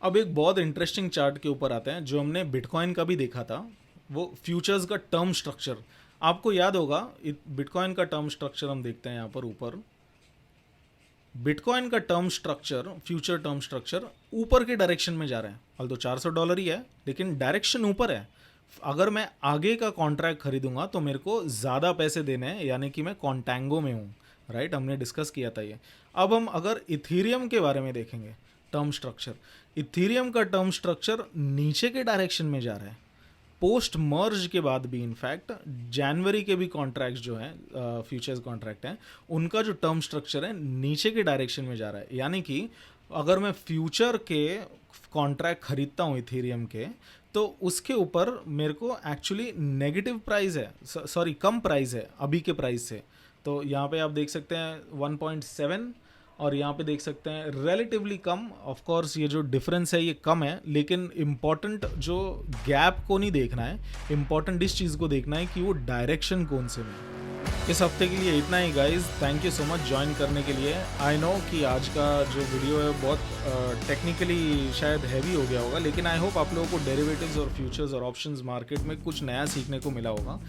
अब एक बहुत इंटरेस्टिंग चार्ट के ऊपर आते हैं जो हमने बिटकॉइन का भी देखा था, वो फ्यूचर्स का टर्म स्ट्रक्चर। आपको याद होगा बिटकॉइन का टर्म स्ट्रक्चर हम देखते हैं यहाँ पर ऊपर। बिटकॉइन का term structure, future term structure ऊपर के डायरेक्शन में जा रहा है। ऑल्दो $400 ही है लेकिन डायरेक्शन ऊपर है। अगर मैं आगे का कॉन्ट्रैक्ट खरीदूंगा तो मेरे को ज़्यादा पैसे देने हैं, यानी कि मैं कॉन्टैंगो में हूँ, राइट। हमने डिस्कस किया था ये। अब हम अगर इथीरियम के बारे में देखेंगे टर्म स्ट्रक्चर, इथीरियम का टर्म स्ट्रक्चर नीचे के डायरेक्शन में जा रहा है। पोस्ट मर्ज के बाद भी इनफैक्ट जनवरी के भी कॉन्ट्रैक्ट्स जो हैं, फ्यूचर्स कॉन्ट्रैक्ट हैं, उनका जो टर्म स्ट्रक्चर है नीचे के डायरेक्शन में जा रहा है। यानी कि अगर मैं फ्यूचर के कॉन्ट्रैक्ट खरीदता हूँ इथेरियम के, तो उसके ऊपर मेरे को एक्चुअली नेगेटिव प्राइस है, सॉरी कम प्राइस है अभी के प्राइस से। तो यहाँ पे आप देख सकते हैं 1.7 और यहाँ पे देख सकते हैं रिलेटिवली कम। ऑफ कोर्स ये जो डिफरेंस है ये कम है, लेकिन इम्पॉर्टेंट जो गैप को नहीं देखना है, इम्पॉर्टेंट इस चीज़ को देखना है कि वो डायरेक्शन कौन से में। इस हफ्ते के लिए इतना ही guys, thank you so much join करने के लिए। आई नो कि आज का जो वीडियो है बहुत टेक्निकली शायद हैवी हो गया होगा, लेकिन आई होप आप लोगों को डेरिवेटिव्स और फ्यूचर्स और ऑप्शंस मार्केट में कुछ नया सीखने को मिला होगा।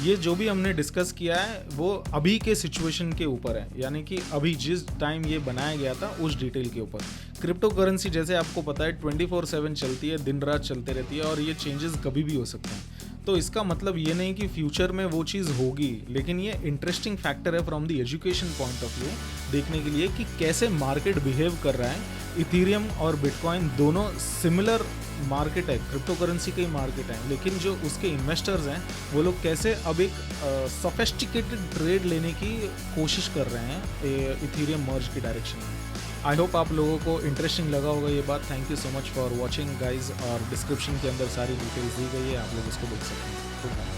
ये जो भी हमने डिस्कस किया है वो अभी के सिचुएशन के ऊपर है, यानी कि अभी जिस टाइम ये बनाया गया था उस डिटेल के ऊपर। क्रिप्टो करेंसी जैसे आपको पता है 24/7 चलती है, दिन रात चलते रहती है और ये चेंजेस कभी भी हो सकते हैं। तो इसका मतलब ये नहीं कि फ्यूचर में वो चीज़ होगी, लेकिन ये इंटरेस्टिंग फैक्टर है from the education point of view देखने के लिए कि कैसे मार्केट बिहेव कर रहा है। इथीरियम और बिटकॉइन दोनों सिमिलर मार्केट है, क्रिप्टो करेंसी का ही मार्केट है, लेकिन जो उसके इन्वेस्टर्स हैं वो लोग कैसे अब एक सोफिस्टिकेटेड ट्रेड लेने की कोशिश कर रहे हैं इथीरियम मर्ज की डायरेक्शन में। आई होप आप लोगों को इंटरेस्टिंग लगा होगा ये बात। Thank you so much for watching guys, और डिस्क्रिप्शन के अंदर सारी डिटेल्स दी गई है, आप लोग उसको देख सकते हैं।